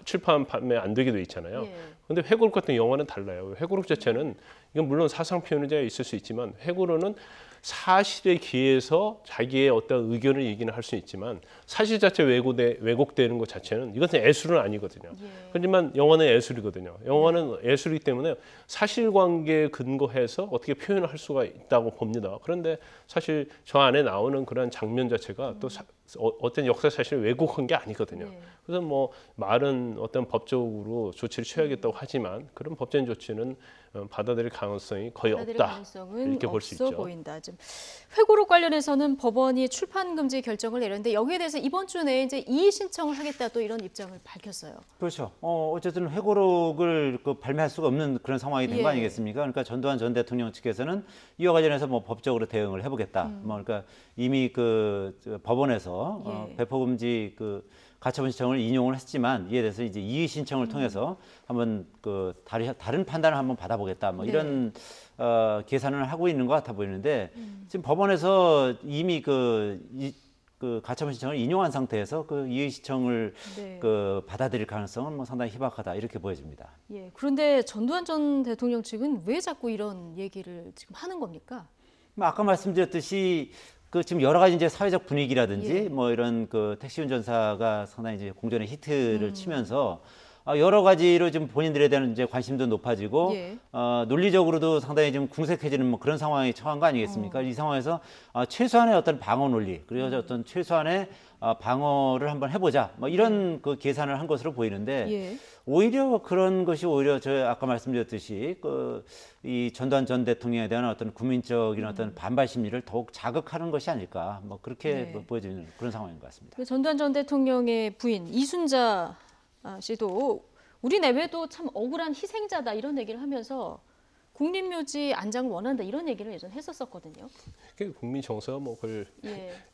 [SPEAKER 2] 출판 판매 안 되게 돼 있잖아요. 그런데 회고록 같은 영화는 달라요. 회고록 자체는 이건 물론 사상 표현자가 있을 수 있지만 회고록은 사실에 기해서 자기의 어떤 의견을 얘기는 할 수 있지만 사실 자체 왜곡되는 것 자체는 이것은 예술은 아니거든요. 하지만 영화는 예술이거든요. 영화는 예술이기 때문에 사실관계에 근거해서 어떻게 표현을 할 수가 있다고 봅니다. 그런데 사실 저 안에 나오는 그런 장면 자체가 또 어떤 역사 사실을 왜곡한 게 아니거든요. 그래서 뭐 말은 어떤 법적으로 조치를 취하겠다고 하지만 그런 법적인 조치는 받아들일 가능성이 거의 없다. 이렇게 볼 수 있죠.
[SPEAKER 1] 보인다. 지금 회고록 관련해서는 법원이 출판 금지 결정을 내렸는데 여기에 대해서 이번 주 내에 이제 이의 신청을 하겠다 또 이런 입장을 밝혔어요.
[SPEAKER 3] 그렇죠. 어쨌든 회고록을 발매할 수가 없는 그런 상황이 된 거 아니겠습니까? 그러니까 전두환 전 대통령 측에서는 이와 관련해서 뭐 법적으로 대응을 해보겠다. 뭐 그러니까 이미 그 법원에서 배포 금지 그 가처분 신청을 인용을 했지만 이에 대해서 이제 이의 신청을 통해서 한번 그 다른 판단을 한번 받아보겠다. 뭐 이런 계산을 하고 있는 것 같아 보이는데 지금 법원에서 이미 그 가처분 신청을 인용한 상태에서 그 이의 신청을 그 받아들일 가능성은 뭐 상당히 희박하다 이렇게 보여집니다.
[SPEAKER 1] 예. 그런데 전두환 전 대통령 측은 왜 자꾸 이런 얘기를 지금 하는 겁니까?
[SPEAKER 3] 아까 말씀드렸듯이 그 지금 여러 가지 이제 사회적 분위기라든지 뭐 이런 그 택시 운전사가 상당히 이제 공전의 히트를 치면서 여러 가지로 좀 본인들에 대한 이제 관심도 높아지고 논리적으로도 상당히 좀 궁색해지는 뭐 그런 상황에 처한 거 아니겠습니까? 이 상황에서 최소한의 어떤 방어 논리 그리고 어떤 최소한의 방어를 한번 해보자 뭐 이런 그 계산을 한 것으로 보이는데 오히려 그런 것이 오히려 저 아까 말씀드렸듯이 이 전두환 전 대통령에 대한 어떤 국민적인 어떤 반발 심리를 더욱 자극하는 것이 아닐까 뭐 그렇게 보여지는 그런 상황인 것 같습니다.
[SPEAKER 1] 전두환 전 대통령의 부인 이순자 씨도 우리 내외도 참 억울한 희생자다 이런 얘기를 하면서 국립묘지 안장을 원한다 이런 얘기를 예전에 했었거든요.
[SPEAKER 2] 국민 정서가 뭐 그걸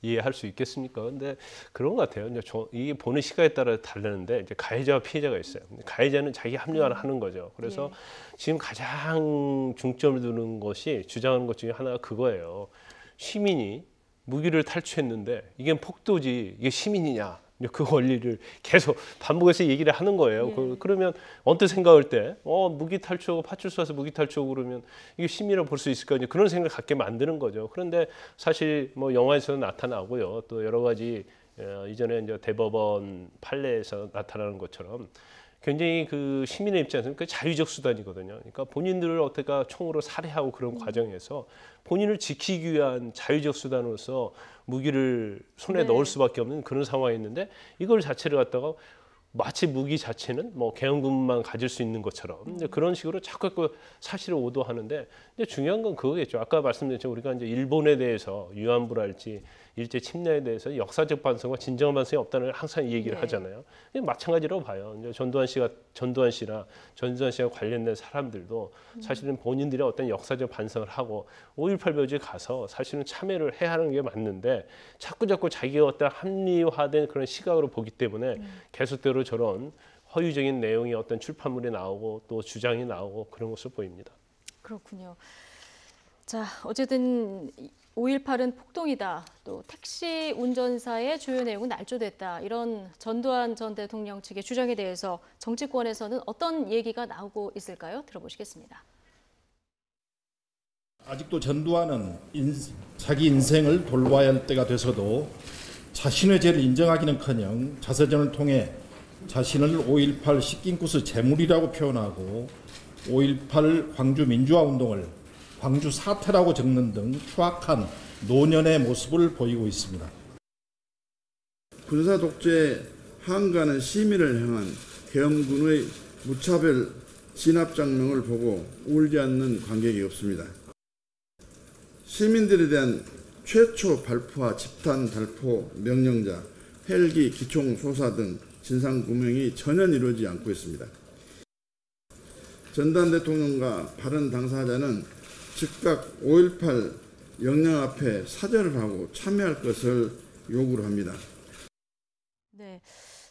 [SPEAKER 2] 이해할 수 있겠습니까? 근데 그런 것 같아요. 이제 이게 보는 시각에 따라 다르는데 이제 가해자와 피해자가 있어요. 가해자는 자기 합리화를 하는 거죠. 그래서 지금 가장 중점을 두는 것이 주장하는 것 중에 하나가 그거예요. 시민이 무기를 탈취했는데 이게 폭도지 이게 시민이냐? 그 원리를 계속 반복해서 얘기를 하는 거예요. 그러면 언뜻 생각할 때 무기 탈취하고 파출소에서 무기 취하고 그러면 이게 시민이라고 볼 수 있을까? 그런 생각을 갖게 만드는 거죠. 그런데 사실 뭐 영화에서도 나타나고요. 또 여러 가지 이전에 이제 대법원 판례에서 나타나는 것처럼 굉장히 그 시민의 입장에서는 그 자유적 수단이거든요. 그러니까 본인들을 어떻게 총으로 살해하고 그런 과정에서 본인을 지키기 위한 자유적 수단으로서 무기를 손에 넣을 수밖에 없는 그런 상황이었는데 이걸 자체를 갖다가 마치 무기 자체는 뭐 계엄군만 가질 수 있는 것처럼 이제 그런 식으로 자꾸 사실을 오도하는데 이제 중요한 건 그거겠죠. 아까 말씀드렸죠. 우리가 이제 일본에 대해서 위안부랄지 일제 침략에 대해서 역사적 반성과 진정한 반성이 없다는 걸 항상 이 얘기를 하잖아요. 마찬가지로 봐요. 이제 전두환 씨나 전두환 씨와 관련된 사람들도 사실은 본인들의 어떤 역사적 반성을 하고 5.18 묘지에 가서 사실은 참여를 해야 하는 게 맞는데 자꾸 자기가 어떤 합리화된 그런 시각으로 보기 때문에 계속대로 저런 허위적인 내용의 어떤 출판물이 나오고 또 주장이 나오고 그런 것을 보입니다.
[SPEAKER 1] 그렇군요. 자, 어쨌든 5.18은 폭동이다. 또 택시 운전사의 주요 내용은 날조됐다. 이런 전두환 전 대통령 측의 주장에 대해서 정치권에서는 어떤 얘기가 나오고 있을까요? 들어보시겠습니다.
[SPEAKER 11] 아직도 전두환은 자기 인생을 돌봐야 할 때가 돼서도 자신의 죄를 인정하기는커녕 자서전을 통해 자신을 5.18 식긴쿠스 재물이라고 표현하고 5.18 광주 민주화운동을 광주 사태라고 적는 등 추악한 노년의 모습을 보이고 있습니다.
[SPEAKER 12] 군사 독재에 항가는 시민을 향한 계엄군의 무차별 진압 장면을 보고 울지 않는 관객이 없습니다. 시민들에 대한 최초 발포와 집단 발포 명령자, 헬기 기총 소사 등 진상규명이 전혀 이루어지지 않고 있습니다. 전두환 대통령과 발언 당사자는 즉각 5.18 영령 앞에 사죄를 하고 참여할 것을 요구를 합니다.
[SPEAKER 1] 네,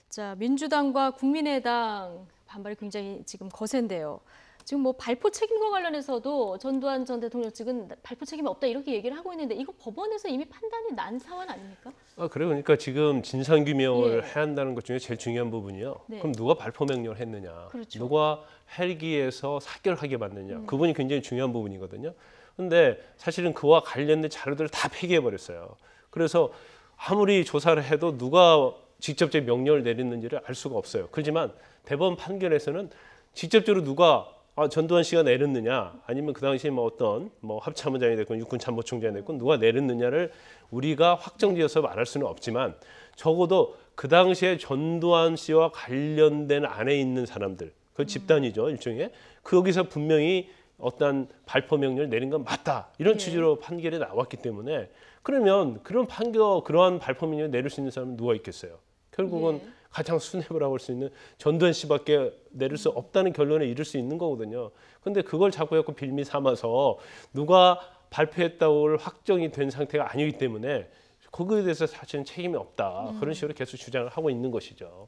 [SPEAKER 1] 자 민주당과 국민의당 반발이 굉장히 지금 거센데요. 지금 뭐 발포 책임과 관련해서도 전두환 전 대통령 측은 발포 책임이 없다 이렇게 얘기를 하고 있는데 이거 법원에서 이미 판단이 난 사안 아닙니까?
[SPEAKER 2] 그래요. 그러니까 지금 진상규명을 해야 한다는 것 중에 제일 중요한 부분이요.
[SPEAKER 1] 네.
[SPEAKER 2] 그럼 누가 발포 명령을 했느냐,
[SPEAKER 1] 그렇죠.
[SPEAKER 2] 누가 헬기에서 사격하게 만드냐, 그 부분이 굉장히 중요한 부분이거든요. 그런데 사실은 그와 관련된 자료들을 다 폐기해버렸어요. 그래서 아무리 조사를 해도 누가 직접적 명령을 내렸는지를 알 수가 없어요. 그렇지만 대법원 판결에서는 직접적으로 누가 전두환 씨가 내렸느냐 아니면 그 당시에 뭐 어떤 합참의장이 됐건 육군 참모총장이 됐건 누가 내렸느냐를 우리가 확정지어서 말할 수는 없지만 적어도 그 당시에 전두환 씨와 관련된 안에 있는 사람들 그 집단이죠 일종의 거기서 분명히 어떤 발포 명령을 내린 건 맞다 이런 취지로 판결이 나왔기 때문에 그러면 그러한 발포 명령을 내릴 수 있는 사람은 누가 있겠어요? 결국은 가장 수뇌부라고 할 수 있는 전두환 씨밖에 내릴 수 없다는 결론에 이를 수 있는 거거든요. 근데 그걸 자꾸 빌미 삼아서 누가 발표했다고 확정이 된 상태가 아니기 때문에 거기에 대해서 사실은 책임이 없다. 그런 식으로 계속 주장을 하고 있는 것이죠.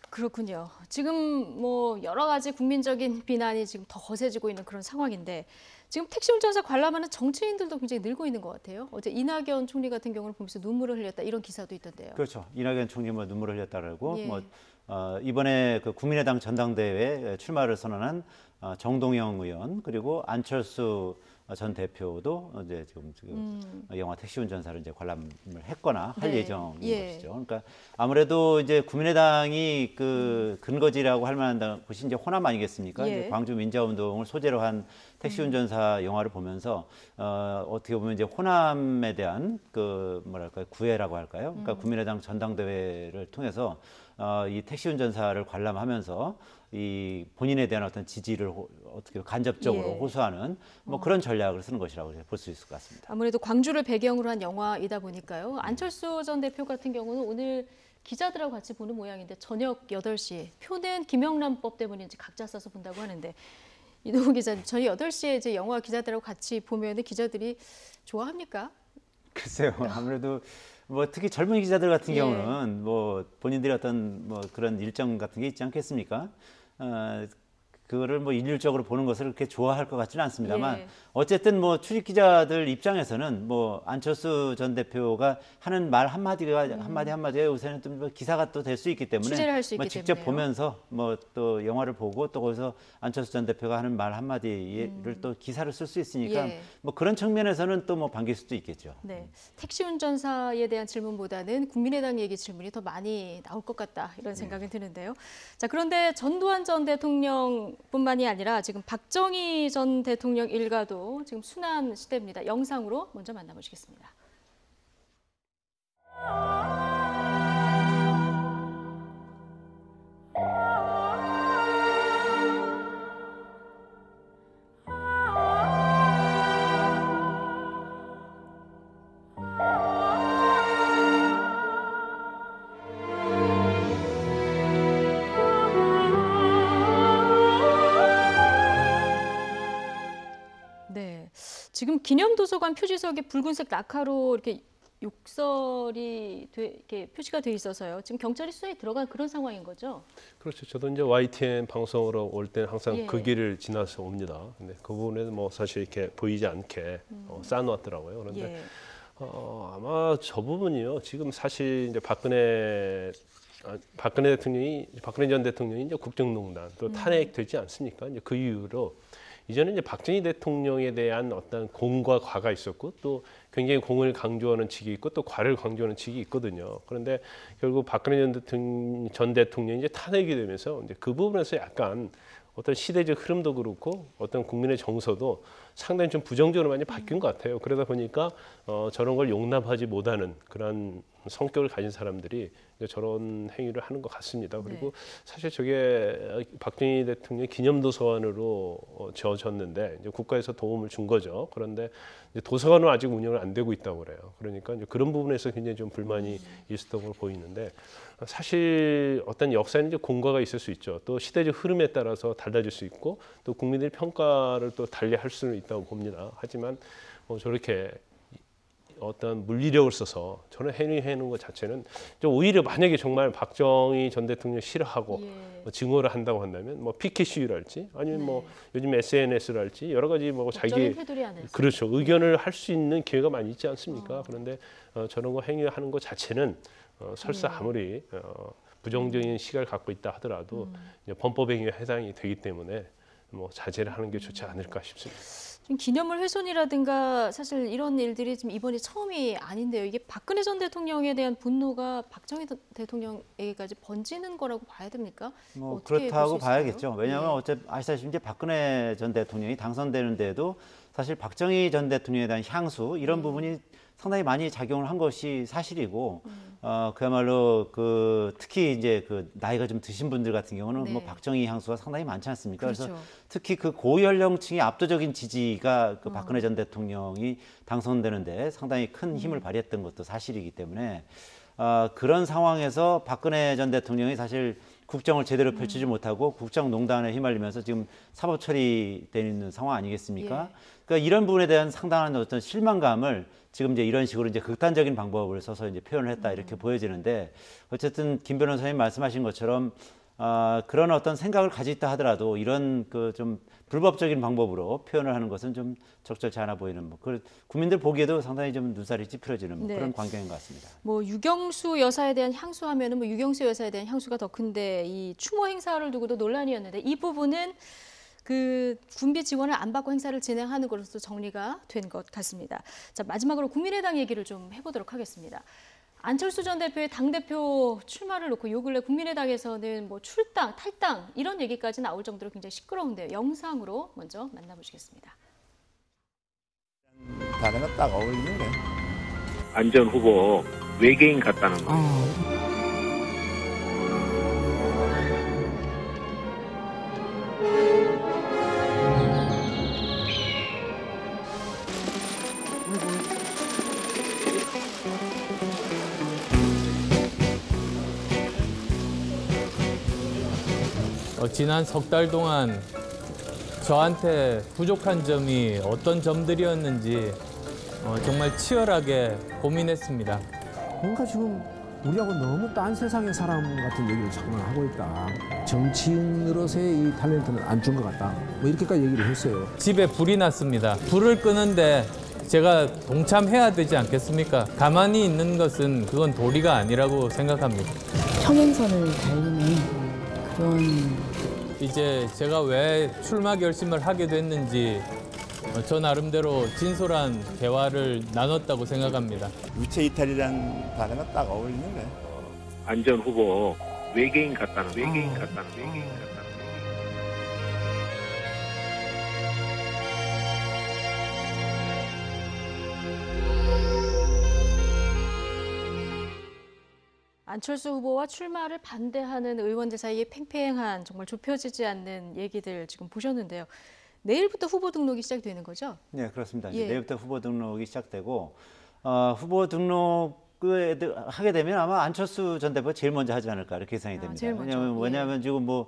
[SPEAKER 1] 그렇군요. 지금 뭐 여러 가지 국민적인 비난이 지금 더 거세지고 있는 그런 상황인데 지금 택시 운전사 관람하는 정치인들도 굉장히 늘고 있는 것 같아요. 어제 이낙연 총리 같은 경우를 보면서 눈물을 흘렸다 이런 기사도 있던데요.
[SPEAKER 3] 그렇죠. 이낙연 총리 눈물을 흘렸다라고 이번에 그 국민의당 전당대회에 출마를 선언한 정동영 의원 그리고 안철수 전 대표도 이제 지금 영화 택시 운전사를 이제 관람을 했거나 할 예정인 것이죠. 그러니까 아무래도 이제 국민의당이 그 근거지라고 할 만한 곳이 이제 호남 아니겠습니까? 이제 광주 민주화운동을 소재로 한 택시 운전사 영화를 보면서 어떻게 보면 이제 호남에 대한 그 뭐랄까요 구애라고 할까요? 그러니까 국민의당 전당대회를 통해서 이 택시 운전사를 관람하면서 이 본인에 대한 어떤 지지를 어떻게 간접적으로 호소하는 뭐 그런 전략을 쓰는 것이라고 볼 수 있을 것 같습니다.
[SPEAKER 1] 아무래도 광주를 배경으로 한 영화이다 보니까요. 안철수 전 대표 같은 경우는 오늘 기자들하고 같이 보는 모양인데 저녁 8시 표는 김영란법 때문인지 각자 써서 본다고 하는데 이동훈 기자님, 저녁 8시에 이제 영화 기자들하고 같이 보면 기자들이 좋아합니까?
[SPEAKER 3] 글쎄요. 아무래도 뭐 특히 젊은 기자들 같은 경우는 뭐 본인들의 어떤 뭐 그런 일정 같은 게 있지 않겠습니까? 그거를 뭐 일률적으로 보는 것을 그렇게 좋아할 것 같지는 않습니다만
[SPEAKER 1] 예.
[SPEAKER 3] 어쨌든 뭐 출입 기자들 입장에서는 뭐 안철수 전 대표가 하는 말 한마디가 한마디가 요새는 또 뭐 기사가 또 될 수 있기 때문에
[SPEAKER 1] 취재를 할 수 있기
[SPEAKER 3] 뭐 직접
[SPEAKER 1] 때문에요.
[SPEAKER 3] 보면서 뭐 또 영화를 보고 또 거기서 안철수 전 대표가 하는 말 한마디를 또 기사를 쓸 수 있으니까
[SPEAKER 1] 예.
[SPEAKER 3] 뭐 그런 측면에서는 또 뭐 반길 수도 있겠죠.
[SPEAKER 1] 네, 택시 운전사에 대한 질문보다는 국민의당 얘기 질문이 더 많이 나올 것 같다 이런 생각이 드는데요. 자, 그런데 전두환 전 대통령뿐만이 아니라 지금 박정희 전 대통령 일가도 지금 순환 시대입니다. 영상으로 먼저 만나보시겠습니다. 네, 지금 기념도서관 표지석에 붉은색 낙하로 이렇게 욕설이 이렇게 표시가 돼 있어서요. 지금 경찰이 수사에 들어간 그런 상황인 거죠?
[SPEAKER 2] 그렇죠. 저도 이제 YTN 방송으로 올 때는 항상
[SPEAKER 1] 예.
[SPEAKER 2] 그 길을 지나서 옵니다. 근데 그 부분에는 뭐 사실 이렇게 보이지 않게 쌓아놓았더라고요. 그런데
[SPEAKER 1] 예.
[SPEAKER 2] 아마 저 부분이요. 지금 사실 이제 박근혜 전 대통령이 이제 국정농단 또 탄핵되지 않습니까? 이제 그 이후로 이전에 이제 박정희 대통령에 대한 어떤 공과 과가 있었고 또 굉장히 공을 강조하는 측이 있고 또 과를 강조하는 측이 있거든요. 그런데 결국 박근혜 전 대통령이 이제 탄핵이 되면서 이제 그 부분에서 약간 어떤 시대적 흐름도 그렇고 어떤 국민의 정서도 상당히 좀 부정적으로 많이 바뀐 것 같아요. 그러다 보니까 저런 걸 용납하지 못하는 그런 성격을 가진 사람들이 이제 저런 행위를 하는 것 같습니다. 그리고 사실 저게 박정희 대통령 기념도서관으로 지어졌는데 이제 국가에서 도움을 준 거죠. 그런데 이제 도서관은 아직 운영을 안 되고 있다고 그래요. 그러니까 이제 그런 부분에서 굉장히 좀 불만이 있었던 걸로 보이는데 사실 어떤 역사는 이제 공과가 있을 수 있죠. 또 시대적 흐름에 따라서 달라질 수 있고 또 국민들의 평가를 또 달리할 수는 있다고 봅니다. 하지만 저렇게 어떤 물리력을 써서 저는 행위하는 것 자체는 오히려 만약에 정말 박정희 전 대통령 싫어하고 뭐 증오를 한다고 한다면 뭐 피켓 시위랄지 아니면 뭐 요즘 SNS랄지 여러 가지 뭐 자기 그렇죠 의견을 할 수 있는 기회가 많이 있지 않습니까? 그런데 저런 거 행위하는 것 자체는 설사 아무리 부정적인 시각을 갖고 있다 하더라도 이제 범법 행위에 해당이 되기 때문에 뭐 자제를 하는 게 좋지 않을까 싶습니다.
[SPEAKER 1] 지금 기념물 훼손이라든가 사실 이런 일들이 지금 이번이 처음이 아닌데요. 이게 박근혜 전 대통령에 대한 분노가 박정희 대통령에게까지 번지는 거라고 봐야 됩니까?
[SPEAKER 3] 뭐 그렇다고 봐야겠죠. 왜냐하면 어차피 아시다시피 이제 박근혜 전 대통령이 당선되는데도 사실 박정희 전 대통령에 대한 향수 이런 부분이 상당히 많이 작용을 한 것이 사실이고 그야말로 특히 이제 나이가 좀 드신 분들 같은 경우는 뭐 박정희 향수가 상당히 많지 않습니까?
[SPEAKER 1] 그렇죠.
[SPEAKER 3] 그래서 특히 고연령층의 압도적인 지지가 박근혜 전 대통령이 당선되는데 상당히 큰 힘을 발휘했던 것도 사실이기 때문에 그런 상황에서 박근혜 전 대통령이 사실 국정을 제대로 펼치지 못하고 국정농단에 휘말리면서 지금 사법 처리되어 있는 상황 아니겠습니까? 그러니까 이런 부분에 대한 상당한 어떤 실망감을 지금 이제 이런 식으로 이제 극단적인 방법을 써서 이제 표현을 했다 이렇게 보여지는데 어쨌든 김 변호사님 말씀하신 것처럼 그런 어떤 생각을 가지고 있다 하더라도 이런 좀 불법적인 방법으로 표현을 하는 것은 좀 적절치 않아 보이는 국민들 보기에도 상당히 좀 눈살이 찌푸려지는 그런 광경인 것 같습니다.
[SPEAKER 1] 뭐 유경수 여사에 대한 향수하면은 뭐 유경수 여사에 대한 향수가 더 큰데 이 추모 행사를 두고도 논란이었는데 이 부분은 군비 지원을 안 받고 행사를 진행하는 것으로 정리가 된 것 같습니다. 자, 마지막으로 국민의당 얘기를 좀 해보도록 하겠습니다. 안철수 전 대표의 당대표 출마를 놓고 요 근래 국민의당에서는 뭐 출당, 탈당 이런 얘기까지 나올 정도로 굉장히 시끄러운데요. 영상으로 먼저 만나보시겠습니다.
[SPEAKER 13] 단어가 딱 어울리네.
[SPEAKER 14] 안전 후보 외계인 같다는 거.
[SPEAKER 15] 지난 석 달 동안 저한테 부족한 점이 어떤 점들이었는지 정말 치열하게 고민했습니다.
[SPEAKER 13] 뭔가 지금 우리하고 너무 딴 세상의 사람 같은 얘기를 자꾸만 하고 있다. 정치인으로서의 이 탤런트는 안 준 것 같다. 뭐 이렇게까지 얘기를 했어요.
[SPEAKER 15] 집에 불이 났습니다. 불을 끄는데 제가 동참해야 되지 않겠습니까? 가만히 있는 것은 그건 도리가 아니라고 생각합니다.
[SPEAKER 16] 평행선을 달리는 그런
[SPEAKER 15] 이제 제가 왜 출마 결심을 하게 됐는지 저 나름대로 진솔한 대화를 나눴다고 생각합니다.
[SPEAKER 17] 위태이탈이라는 단어가 딱 어울리는 거예요.
[SPEAKER 14] 안전 후보 외계인 같다는 외계인 같다는.
[SPEAKER 1] 안철수 후보와 출마를 반대하는 의원들 사이에 팽팽한 정말 좁혀지지 않는 얘기들 지금 보셨는데요. 내일부터 후보 등록이 시작되는 거죠?
[SPEAKER 3] 네, 그렇습니다.
[SPEAKER 1] 예.
[SPEAKER 3] 내일부터 후보 등록이 시작되고 후보 등록을 하게 되면 아마 안철수 전 대표가 제일 먼저 하지 않을까 이렇게 예상이 됩니다.
[SPEAKER 1] 제일 먼저.
[SPEAKER 3] 왜냐하면 지금 뭐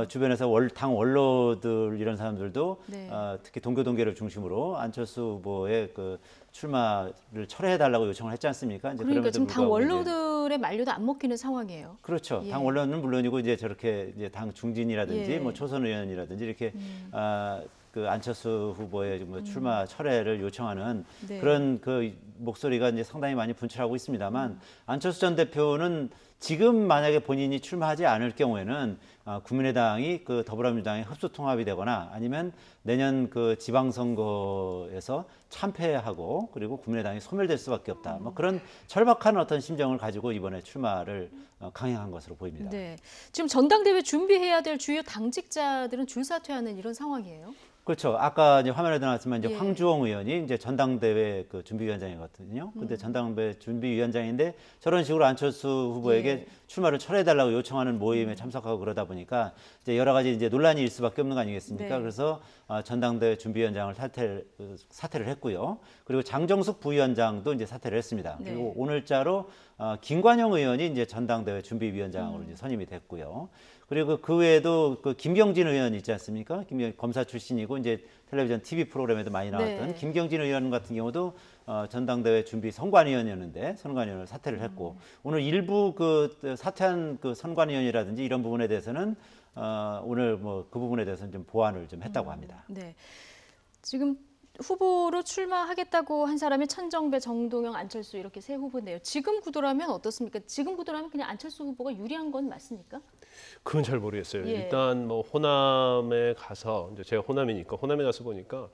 [SPEAKER 3] 주변에서 당 원로들 이런 사람들도
[SPEAKER 1] 네.
[SPEAKER 3] 특히 동교동계를 중심으로 안철수 후보의 그 출마를 철회해달라고 요청을 했지 않습니까? 이제
[SPEAKER 1] 그러니까 지금 당
[SPEAKER 3] 불구하고
[SPEAKER 1] 원로들의 만류도 안 먹히는 상황이에요.
[SPEAKER 3] 그렇죠.
[SPEAKER 1] 예.
[SPEAKER 3] 당 원로는 물론이고 이제 저렇게 이제 당 중진이라든지
[SPEAKER 1] 예.
[SPEAKER 3] 뭐 초선 의원이라든지 이렇게 그 안철수 후보의 뭐 출마 철회를 요청하는
[SPEAKER 1] 네.
[SPEAKER 3] 그런 그 목소리가 이제 상당히 많이 분출하고 있습니다만 안철수 전 대표는 지금 만약에 본인이 출마하지 않을 경우에는 국민의당이 그 더불어민주당의 흡수 통합이 되거나 아니면 내년 그 지방선거에서 참패하고 그리고 국민의당이 소멸될 수밖에 없다. 뭐 그런 절박한 어떤 심정을 가지고 이번에 출마를 강행한 것으로 보입니다.
[SPEAKER 1] 네. 지금 전당대회 준비해야 될 주요 당직자들은 줄사퇴하는 이런 상황이에요.
[SPEAKER 3] 그렇죠. 아까 이제 화면에도 나왔지만 이제
[SPEAKER 1] 예.
[SPEAKER 3] 황주홍 의원이 이제 전당대회 그 준비위원장이거든요. 근데 전당대회 준비위원장인데 저런 식으로 안철수 후보에게
[SPEAKER 1] 예.
[SPEAKER 3] 출마를 철회해달라고 요청하는 모임에 참석하고 그러다 보니까 이제 여러 가지 이제 논란이 일 수밖에 없는 거 아니겠습니까?
[SPEAKER 1] 네.
[SPEAKER 3] 그래서 전당대회 준비위원장을 사퇴를 했고요. 그리고 장정숙 부위원장도 이제 사퇴를 했습니다.
[SPEAKER 1] 네.
[SPEAKER 3] 그리고 오늘자로 김관영 의원이 이제 전당대회 준비위원장으로 이제 선임이 됐고요. 그리고 그 외에도 그 김경진 의원 있지 않습니까? 검사 출신이고 이제 텔레비전 TV 프로그램에도 많이 나왔던
[SPEAKER 1] 네.
[SPEAKER 3] 김경진 의원 같은 경우도 전당대회 준비 선관위원이었는데 선관위원을 사퇴를 했고 오늘 일부 그 사퇴한 그 선관위원이라든지 이런 부분에 대해서는 오늘 뭐 그 부분에 대해서는 좀 보완을 좀 했다고 합니다.
[SPEAKER 1] 네. 지금 후보로 출마하겠다고 한 사람이 천정배, 정동영, 안철수 이렇게 세 후보인데요. 지금 구도라면 어떻습니까? 지금 구도라면 그냥 안철수 후보가 유리한 건 맞습니까?
[SPEAKER 2] 그건 잘 모르겠어요.
[SPEAKER 1] 예.
[SPEAKER 2] 일단 뭐 호남에 가서 이제 제가 호남이니까 호남에 가서 보니까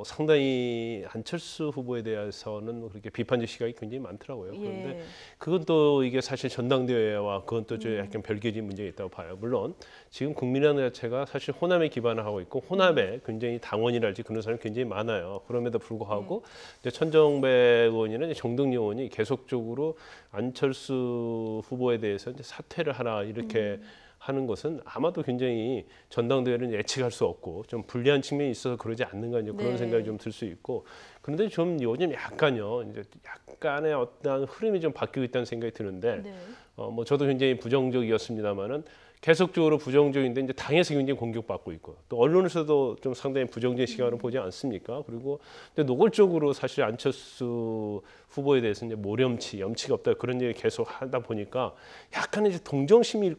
[SPEAKER 2] 상당히 안철수 후보에 대해서는 그렇게 비판적 시각이 굉장히 많더라고요. 그런데
[SPEAKER 1] 예.
[SPEAKER 2] 그건 또 이게 사실 전당대회와 그건 또 약간 별개적인 문제가 있다고 봐요. 물론 지금 국민의당 자체가 사실 호남에 기반을 하고 있고 호남에 굉장히 당원이랄지 그런 사람이 굉장히 많아요. 그럼에도 불구하고 이제 천정배 의원이나 정동영 의원이 계속적으로 안철수 후보에 대해서 이제 사퇴를 하라 이렇게 하는 것은 아마도 굉장히 전당대회는 예측할 수 없고 좀 불리한 측면이 있어서 그러지 않는가 이제 그런
[SPEAKER 1] 네.
[SPEAKER 2] 생각이 좀 들 수 있고 그런데 좀 요즘 약간요 이제 약간의 어떤 흐름이 좀 바뀌고 있다는 생각이 드는데
[SPEAKER 1] 네.
[SPEAKER 2] 뭐 저도 굉장히 부정적이었습니다만은 계속적으로 부정적인데 이제 당에서 굉장히 공격받고 있고 또 언론에서도 좀 상당히 부정적인 시각으로 보지 않습니까? 그리고 근데 노골적으로 사실 안철수 후보에 대해서 이제 모렴치, 염치가 없다 그런 얘기 계속 하다 보니까 약간 이제 동정심이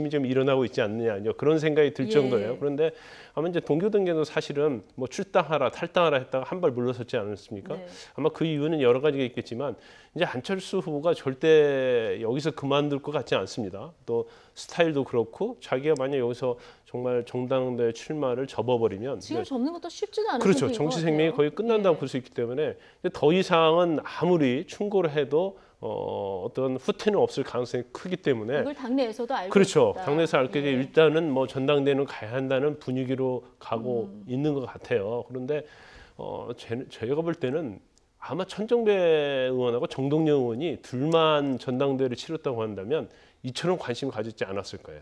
[SPEAKER 2] 좀 일어나고 있지 않느냐 그런 생각이 들 정도예요.
[SPEAKER 1] 예.
[SPEAKER 2] 그런데 아마 이제 동교동계도 사실은 뭐 출당하라, 탈당하라 했다가 한 발 물러섰지 않았습니까?
[SPEAKER 1] 네.
[SPEAKER 2] 아마 그 이유는 여러 가지가 있겠지만 이제 안철수 후보가 절대 여기서 그만둘 것 같지 않습니다. 또 스타일도 그렇고 자기가 만약 여기서 정말 정당대 출마를 접어버리면
[SPEAKER 1] 지금 접는 것도 쉽지는 않은
[SPEAKER 2] 그렇죠.
[SPEAKER 1] 상태인
[SPEAKER 2] 정치
[SPEAKER 1] 것
[SPEAKER 2] 생명이
[SPEAKER 1] 같아요.
[SPEAKER 2] 거의 끝난다고
[SPEAKER 1] 예.
[SPEAKER 2] 볼 수 있기 때문에 더 이상은 아무리 충고를 해도 어떤 후퇴는 없을 가능성이 크기 때문에
[SPEAKER 1] 이걸 당내에서도 알고
[SPEAKER 2] 그렇죠.
[SPEAKER 1] 있다.
[SPEAKER 2] 당내에서 알게
[SPEAKER 1] 예.
[SPEAKER 2] 일단은 뭐 전당대회는 가야 한다는 분위기로 가고 있는 것 같아요. 그런데 제가 볼 때는 아마 천정배 의원하고 정동영 의원이 둘만 전당대회를 치렀다고 한다면 이처럼 관심을 가졌지 않았을 거예요.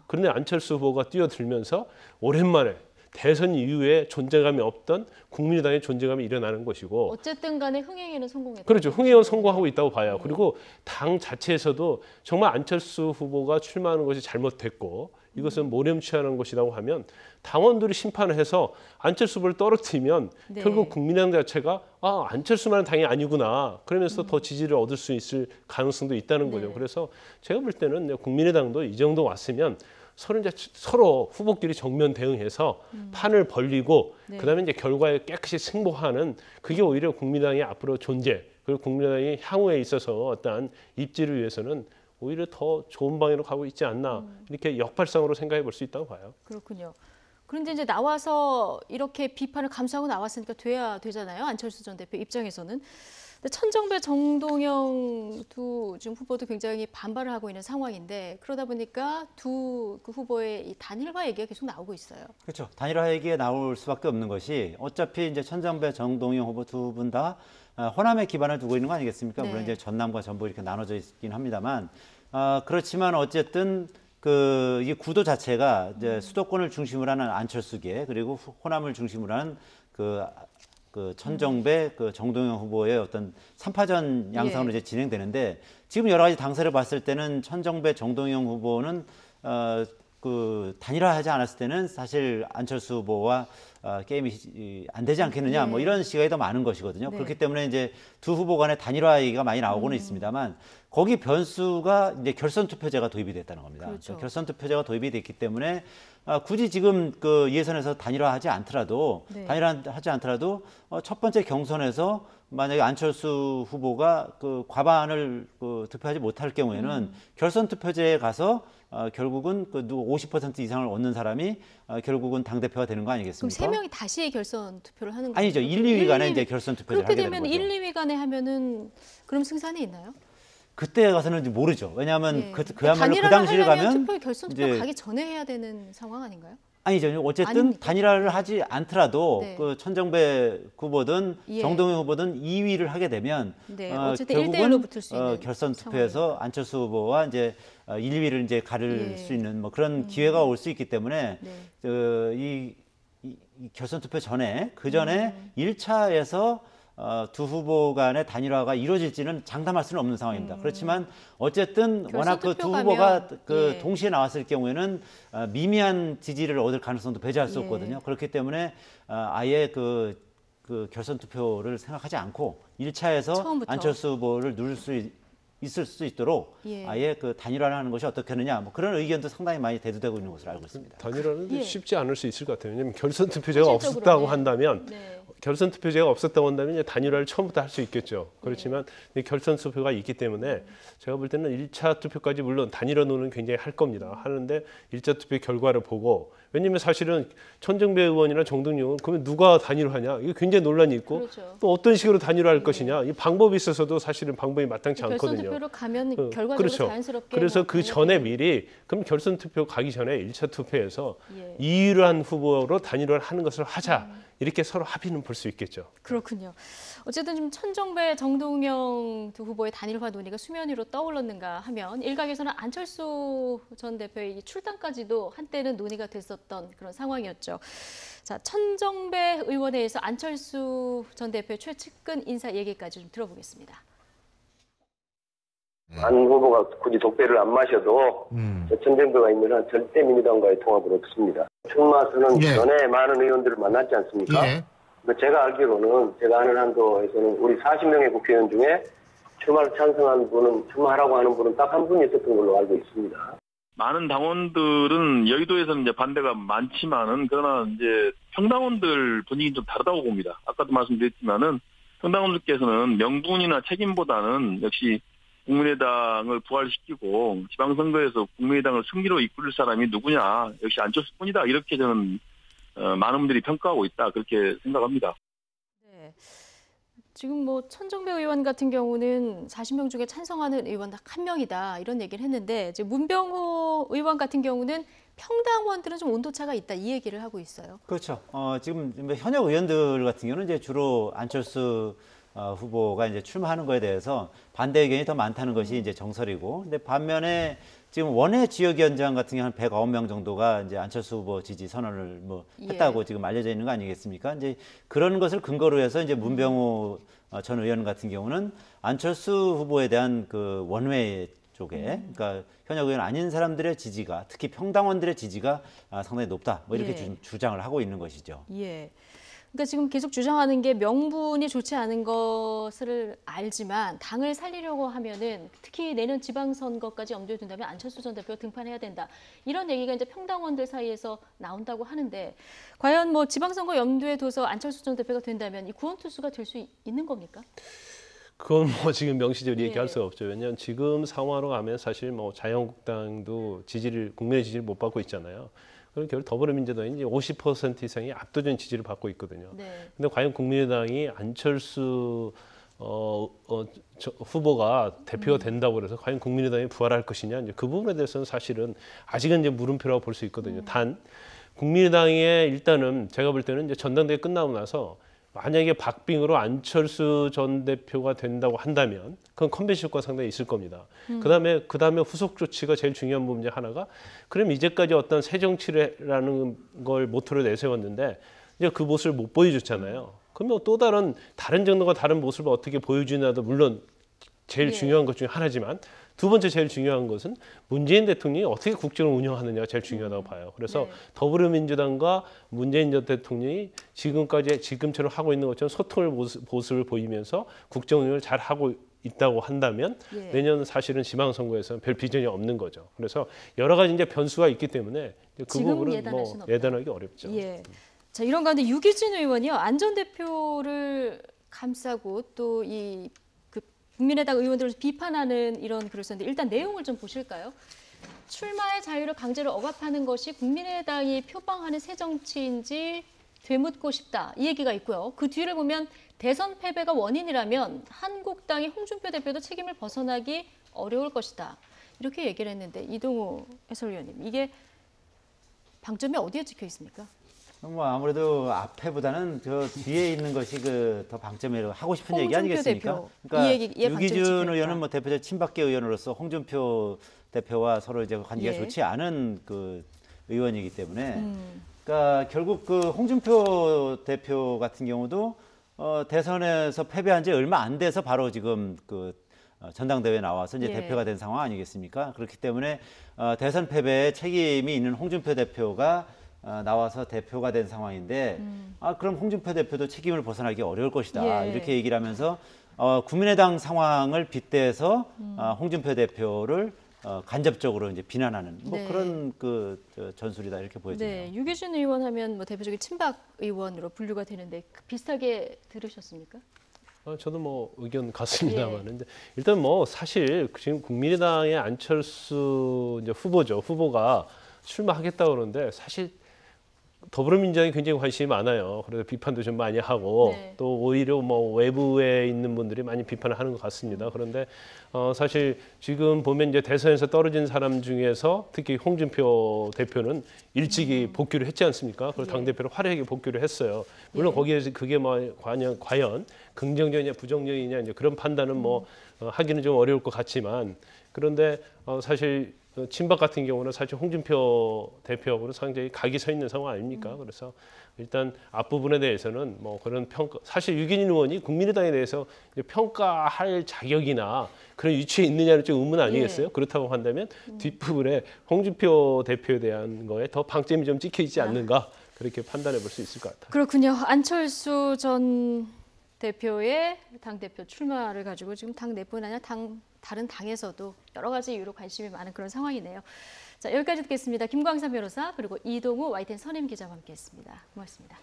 [SPEAKER 2] 그런데 안철수 후보가 뛰어들면서 오랜만에 대선 이후에 존재감이 없던 국민의당의 존재감이 일어나는 것이고
[SPEAKER 1] 어쨌든 간에 흥행에는 성공했다.
[SPEAKER 2] 그렇죠. 흥행은 성공하고 있다고 봐요. 그리고 당 자체에서도 정말 안철수 후보가 출마하는 것이 잘못됐고 이것은 모렴치하는 것이라고 하면 당원들이 심판을 해서 안철수 후보를 떨어뜨리면
[SPEAKER 1] 네.
[SPEAKER 2] 결국 국민의당 자체가 안철수만은 당이 아니구나. 그러면서 더 지지를 얻을 수 있을 가능성도 있다는 거죠. 그래서 제가 볼 때는 국민의당도 이 정도 왔으면 서로 후보끼리 정면 대응해서 판을 벌리고
[SPEAKER 1] 네.
[SPEAKER 2] 그다음에 이제 결과에 깨끗이 승복하는 그게 오히려 국민의당의 앞으로 존재 그리고 국민의당이 향후에 있어서 어떠한 입지를 위해서는 오히려 더 좋은 방향으로 가고 있지 않나 이렇게 역발상으로 생각해 볼 수 있다고 봐요.
[SPEAKER 1] 그렇군요. 그런데 이제 나와서 이렇게 비판을 감수하고 나왔으니까 돼야 되잖아요. 안철수 전 대표 입장에서는. 근데 천정배, 정동영 두 지금 후보도 굉장히 반발을 하고 있는 상황인데 그러다 보니까 두 그 후보의 이 단일화 얘기가 계속 나오고 있어요.
[SPEAKER 3] 그렇죠. 단일화 얘기가 나올 수밖에 없는 것이 어차피 이제 천정배, 정동영 후보 두 분 다 호남에 기반을 두고 있는 거 아니겠습니까?
[SPEAKER 1] 네.
[SPEAKER 3] 물론 이제 전남과 전북 이렇게 나눠져 있긴 합니다만 그렇지만 어쨌든 이 구도 자체가 이제 수도권을 중심으로 하는 안철수계 그리고 호남을 중심으로 하는 그 천정배, 그 정동영 후보의 어떤 3파전 양상으로 이제 진행되는데 지금 여러 가지 당사를 봤을 때는 천정배, 정동영 후보는 그 단일화하지 않았을 때는 사실 안철수 후보와 게임이 안 되지 않겠느냐 뭐 이런 시각이 더 많은 것이거든요.
[SPEAKER 1] 네.
[SPEAKER 3] 그렇기 때문에 이제 두 후보 간의 단일화 얘기가 많이 나오고는 있습니다만 거기 변수가 이제 결선 투표제가 도입이 됐다는 겁니다.
[SPEAKER 1] 그렇죠.
[SPEAKER 3] 결선 투표제가 도입이 됐기 때문에 굳이 지금 그 예선에서 단일화하지 않더라도 첫 번째 경선에서 만약에 안철수 후보가 그 과반을 득표하지 못할 경우에는 결선 투표제에 가서 결국은 그 50% 이상을 얻는 사람이 결국은 당 대표가 되는 거 아니겠습니까?
[SPEAKER 1] 그럼 세 명이 다시 결선 투표를 하는 거죠?
[SPEAKER 3] 아니죠. 1, 2위 간에 이제 결선 투표를 하게 되는
[SPEAKER 1] 그렇게
[SPEAKER 3] 거죠.
[SPEAKER 1] 되면 1, 2위 간에 하면은 그럼 승산이 있나요?
[SPEAKER 3] 그때 가서는 모르죠. 왜냐하면
[SPEAKER 1] 네.
[SPEAKER 3] 그야말로 그 당시를 가면
[SPEAKER 1] 결선 투표 가기 전에 해야 되는 상황 아닌가요?
[SPEAKER 3] 아니죠. 어쨌든
[SPEAKER 1] 아닙니까?
[SPEAKER 3] 단일화를 하지 않더라도
[SPEAKER 1] 네.
[SPEAKER 3] 그 천정배 후보든
[SPEAKER 1] 예.
[SPEAKER 3] 정동영 후보든 2위를 하게 되면
[SPEAKER 1] 네, 어쨌든 1대1로 붙을 수 있는
[SPEAKER 3] 결선 투표에서 안철수 후보와 이제 1, 2위를 이제 가를 수 있는 뭐 그런 기회가 올 수 있기 때문에 이 결선 투표 전에 그 전에 1차에서 두 후보 간의 단일화가 이루어질지는 장담할 수는 없는 상황입니다. 그렇지만 어쨌든 워낙 그 두 후보가 동시에 나왔을 경우에는 미미한 지지를 얻을 가능성도 배제할 수 없거든요. 그렇기 때문에 아예 그 결선 투표를 생각하지 않고 1차에서
[SPEAKER 1] 처음부터.
[SPEAKER 3] 안철수 후보를 누를 수 있을 수 있도록 아예 그 단일화를 하는 것이 어떻겠느냐 뭐 그런 의견도 상당히 많이 대두되고 있는 것으로 알고 있습니다.
[SPEAKER 2] 단일화는 쉽지 않을 수 있을 것 같아요. 왜냐하면 결선 투표제가 없었다고 한다면 결선 투표제가 없었다고 한다면 이제 단일화를 처음부터 할 수 있겠죠. 그렇지만 결선 투표가 있기 때문에 제가 볼 때는 1차 투표까지 물론 단일화 논의는 굉장히 할 겁니다. 하는데 1차 투표 결과를 보고 왜냐하면 사실은 천정배 의원이나 정동영은 그러면 누가 단일화냐 이게 굉장히 논란이 있고 또 어떤 식으로 단일화할 것이냐 이 방법이 있어서도 사실은 방법이 마땅치 않거든요.
[SPEAKER 1] 결선 투표로 가면 결과적으로
[SPEAKER 2] 그렇죠.
[SPEAKER 1] 자연스럽게
[SPEAKER 2] 그래서 그 전에 미리 그럼 결선 투표 가기 전에 1차 투표에서 2위를 한 후보로 단일화를 하는 것을 하자. 이렇게 서로 합의는 볼 수 있겠죠.
[SPEAKER 1] 그렇군요. 어쨌든 지금 천정배, 정동영 두 후보의 단일화 논의가 수면 위로 떠올랐는가 하면 일각에서는 안철수 전 대표의 출당까지도 한때는 논의가 됐었던 그런 상황이었죠. 자, 천정배 의원에 의해서 안철수 전 대표의 최측근 인사 얘기까지 좀 들어보겠습니다.
[SPEAKER 18] 안 후보가 굳이 독배를 안 마셔도 천정배가 있는 한 절대 민주당과의 통합은 없습니다. 출마 선언 전에 많은 의원들을 만났지 않습니까? 제가 알기로는 제가 아는 한도에서는 우리 40명의 국회의원 중에 출마를 찬성한 분은 출마하라고 하는 분은 딱 한 분이 있었던 걸로 알고 있습니다.
[SPEAKER 14] 많은 당원들은 여의도에서는 이제 반대가 많지만은 그러나 이제 평당원들 분위기는 좀 다르다고 봅니다. 아까도 말씀드렸지만은 평당원들께서는 명분이나 책임보다는 역시 국민의당을 부활시키고 지방선거에서 국민의당을 승리로 이끌 사람이 누구냐 역시 안철수뿐이다 이렇게 저는 많은 분들이 평가하고 있다 그렇게 생각합니다.
[SPEAKER 1] 네. 지금 뭐 천정배 의원 같은 경우는 40명 중에 찬성하는 의원 딱 한 명이다 이런 얘기를 했는데 지금 문병호 의원 같은 경우는 평당원들은 좀 온도차가 있다 이 얘기를 하고 있어요.
[SPEAKER 3] 그렇죠. 지금 현역 의원들 같은 경우는 이제 주로 안철수 후보가 이제 출마하는 거에 대해서 반대 의견이 더 많다는 것이 이제 정설이고, 근데 반면에 지금 원외 지역위원장 같은 경우는 109명 정도가 이제 안철수 후보 지지 선언을 뭐 했다고 지금 알려져 있는 거 아니겠습니까? 이제 그런 것을 근거로 해서 이제 문병호 전 의원 같은 경우는 안철수 후보에 대한 그 원외 쪽에, 그러니까 현역 의원 아닌 사람들의 지지가, 특히 평당원들의 지지가 상당히 높다, 뭐 이렇게 주장을 하고 있는 것이죠.
[SPEAKER 1] 예. 그러니까 지금 계속 주장하는 게 명분이 좋지 않은 것을 알지만 당을 살리려고 하면은 특히 내년 지방선거까지 염두에 둔다면 안철수 전 대표가 등판해야 된다. 이런 얘기가 이제 평당원들 사이에서 나온다고 하는데 과연 뭐 지방선거 염두에 둬서 안철수 전 대표가 된다면 이 구원투수가 될 수 있는 겁니까?
[SPEAKER 2] 그건 뭐 지금 명시적으로 얘기할 수가 없죠. 왜냐하면 지금 상황으로 가면 사실 뭐 자유한국당도 국민의 지지를 못 받고 있잖아요. 그럼 결국 더불어민주당이 이제 50% 이상의 압도적인 지지를 받고 있거든요. 근데 과연 국민의당이 안철수 후보가 대표가 된다고 그래서 과연 국민의당이 부활할 것이냐, 이제 그 부분에 대해서는 사실은 아직은 이제 물음표라고 볼 수 있거든요. 단 국민의당의 일단은 제가 볼 때는 이제 전당대회 끝나고 나서 만약에 박빙으로 안철수 전 대표가 된다고 한다면 그건 컨벤션 효과가 상당히 있을 겁니다. 그다음에 후속 조치가 제일 중요한 부분 중 하나가, 그럼 이제까지 어떤 새 정치라는 걸 모토로 내세웠는데 이제 그 모습을 못 보여줬잖아요. 그러면 또 다른 정도가 다른 모습을 어떻게 보여주냐도 물론 제일 중요한 것 중에 하나지만, 두 번째 제일 중요한 것은 문재인 대통령이 어떻게 국정을 운영하느냐가 제일 중요하다고 봐요. 그래서 더불어민주당과 문재인 전 대통령이 지금처럼 하고 있는 것처럼 소통을 모습을 보이면서 국정 운영을 잘 하고 있다고 한다면 내년 사실은 지방선거에서는 별 비전이 없는 거죠. 그래서 여러 가지 이제 변수가 있기 때문에 그 부분은 뭐 예단하기 어렵죠.
[SPEAKER 1] 예. 자, 이런 가운데 유기진 의원이요, 안 전 대표를 감싸고 또 이 국민의당 의원들을 비판하는 이런 글을 썼는데 일단 내용을 좀 보실까요? 출마의 자유를 강제로 억압하는 것이 국민의당이 표방하는 새 정치인지 되묻고 싶다, 이 얘기가 있고요. 그 뒤를 보면 대선 패배가 원인이라면 한국당의 홍준표 대표도 책임을 벗어나기 어려울 것이다, 이렇게 얘기를 했는데 이동우 해설위원님, 이게 방점이 어디에 찍혀 있습니까?
[SPEAKER 3] 뭐 아무래도 앞에보다는 저 뒤에 있는 것이 더 방점이라고 하고 싶은 얘기 아니겠습니까?
[SPEAKER 1] 대표.
[SPEAKER 3] 그러니까
[SPEAKER 1] 이 얘기,
[SPEAKER 3] 유기준 의원은 뭐 대표적 친박계 의원으로서 홍준표 대표와 서로 이제 관계가 좋지 않은 그 의원이기 때문에, 그러니까 결국 그 홍준표 대표 같은 경우도 대선에서 패배한 지 얼마 안 돼서 바로 지금 그 전당대회에 나와서 이제 대표가 된 상황 아니겠습니까? 그렇기 때문에 대선 패배에 책임이 있는 홍준표 대표가 나와서 대표가 된 상황인데, 그럼 홍준표 대표도 책임을 벗어나기 어려울 것이다, 이렇게 얘기를 하면서 국민의당 상황을 빗대서 홍준표 대표를 간접적으로 이제 비난하는 그런 전술이다, 이렇게 보여집니다.
[SPEAKER 1] 네, 유기준 의원 하면 뭐 대표적인 친박 의원으로 분류가 되는데 비슷하게 들으셨습니까?
[SPEAKER 2] 저도 뭐 의견 같습니다만, 근데 일단 뭐 사실 지금 국민의당의 안철수 이제 후보가 출마하겠다고 그러는데 사실 더불어민주당이 굉장히 관심이 많아요. 그래서 비판도 좀 많이 하고 또 오히려 뭐 외부에 있는 분들이 많이 비판을 하는 것 같습니다. 그런데 사실 지금 보면 이제 대선에서 떨어진 사람 중에서 특히 홍준표 대표는 일찍이 복귀를 했지 않습니까? 그리고 당대표로 화려하게 복귀를 했어요. 물론 거기에서 그게 뭐 과연 긍정적이냐 부정적이냐 이제 그런 판단은 뭐 하기는 좀 어려울 것 같지만, 그런데 사실 친박 같은 경우는 사실 홍준표 대표하고는 상당히 각이 서 있는 상황 아닙니까? 그래서 일단 앞부분에 대해서는 뭐 그런 평가, 사실 유기진 의원이 국민의당에 대해서 평가할 자격이나 그런 위치에 있느냐는 좀 의문 아니겠어요? 그렇다고 한다면 뒷부분에 홍준표 대표에 대한 거에 더 방점이 좀 찍혀 있지 않는가, 그렇게 판단해 볼 수 있을 것 같아요.
[SPEAKER 1] 그렇군요. 안철수 전 대표의 당대표 출마를 가지고 지금 당내뿐 아니라 다른 당에서도 여러 가지 이유로 관심이 많은 그런 상황이네요. 자, 여기까지 듣겠습니다. 김광삼 변호사 그리고 이동우 YTN 선임 기자와 함께했습니다. 고맙습니다.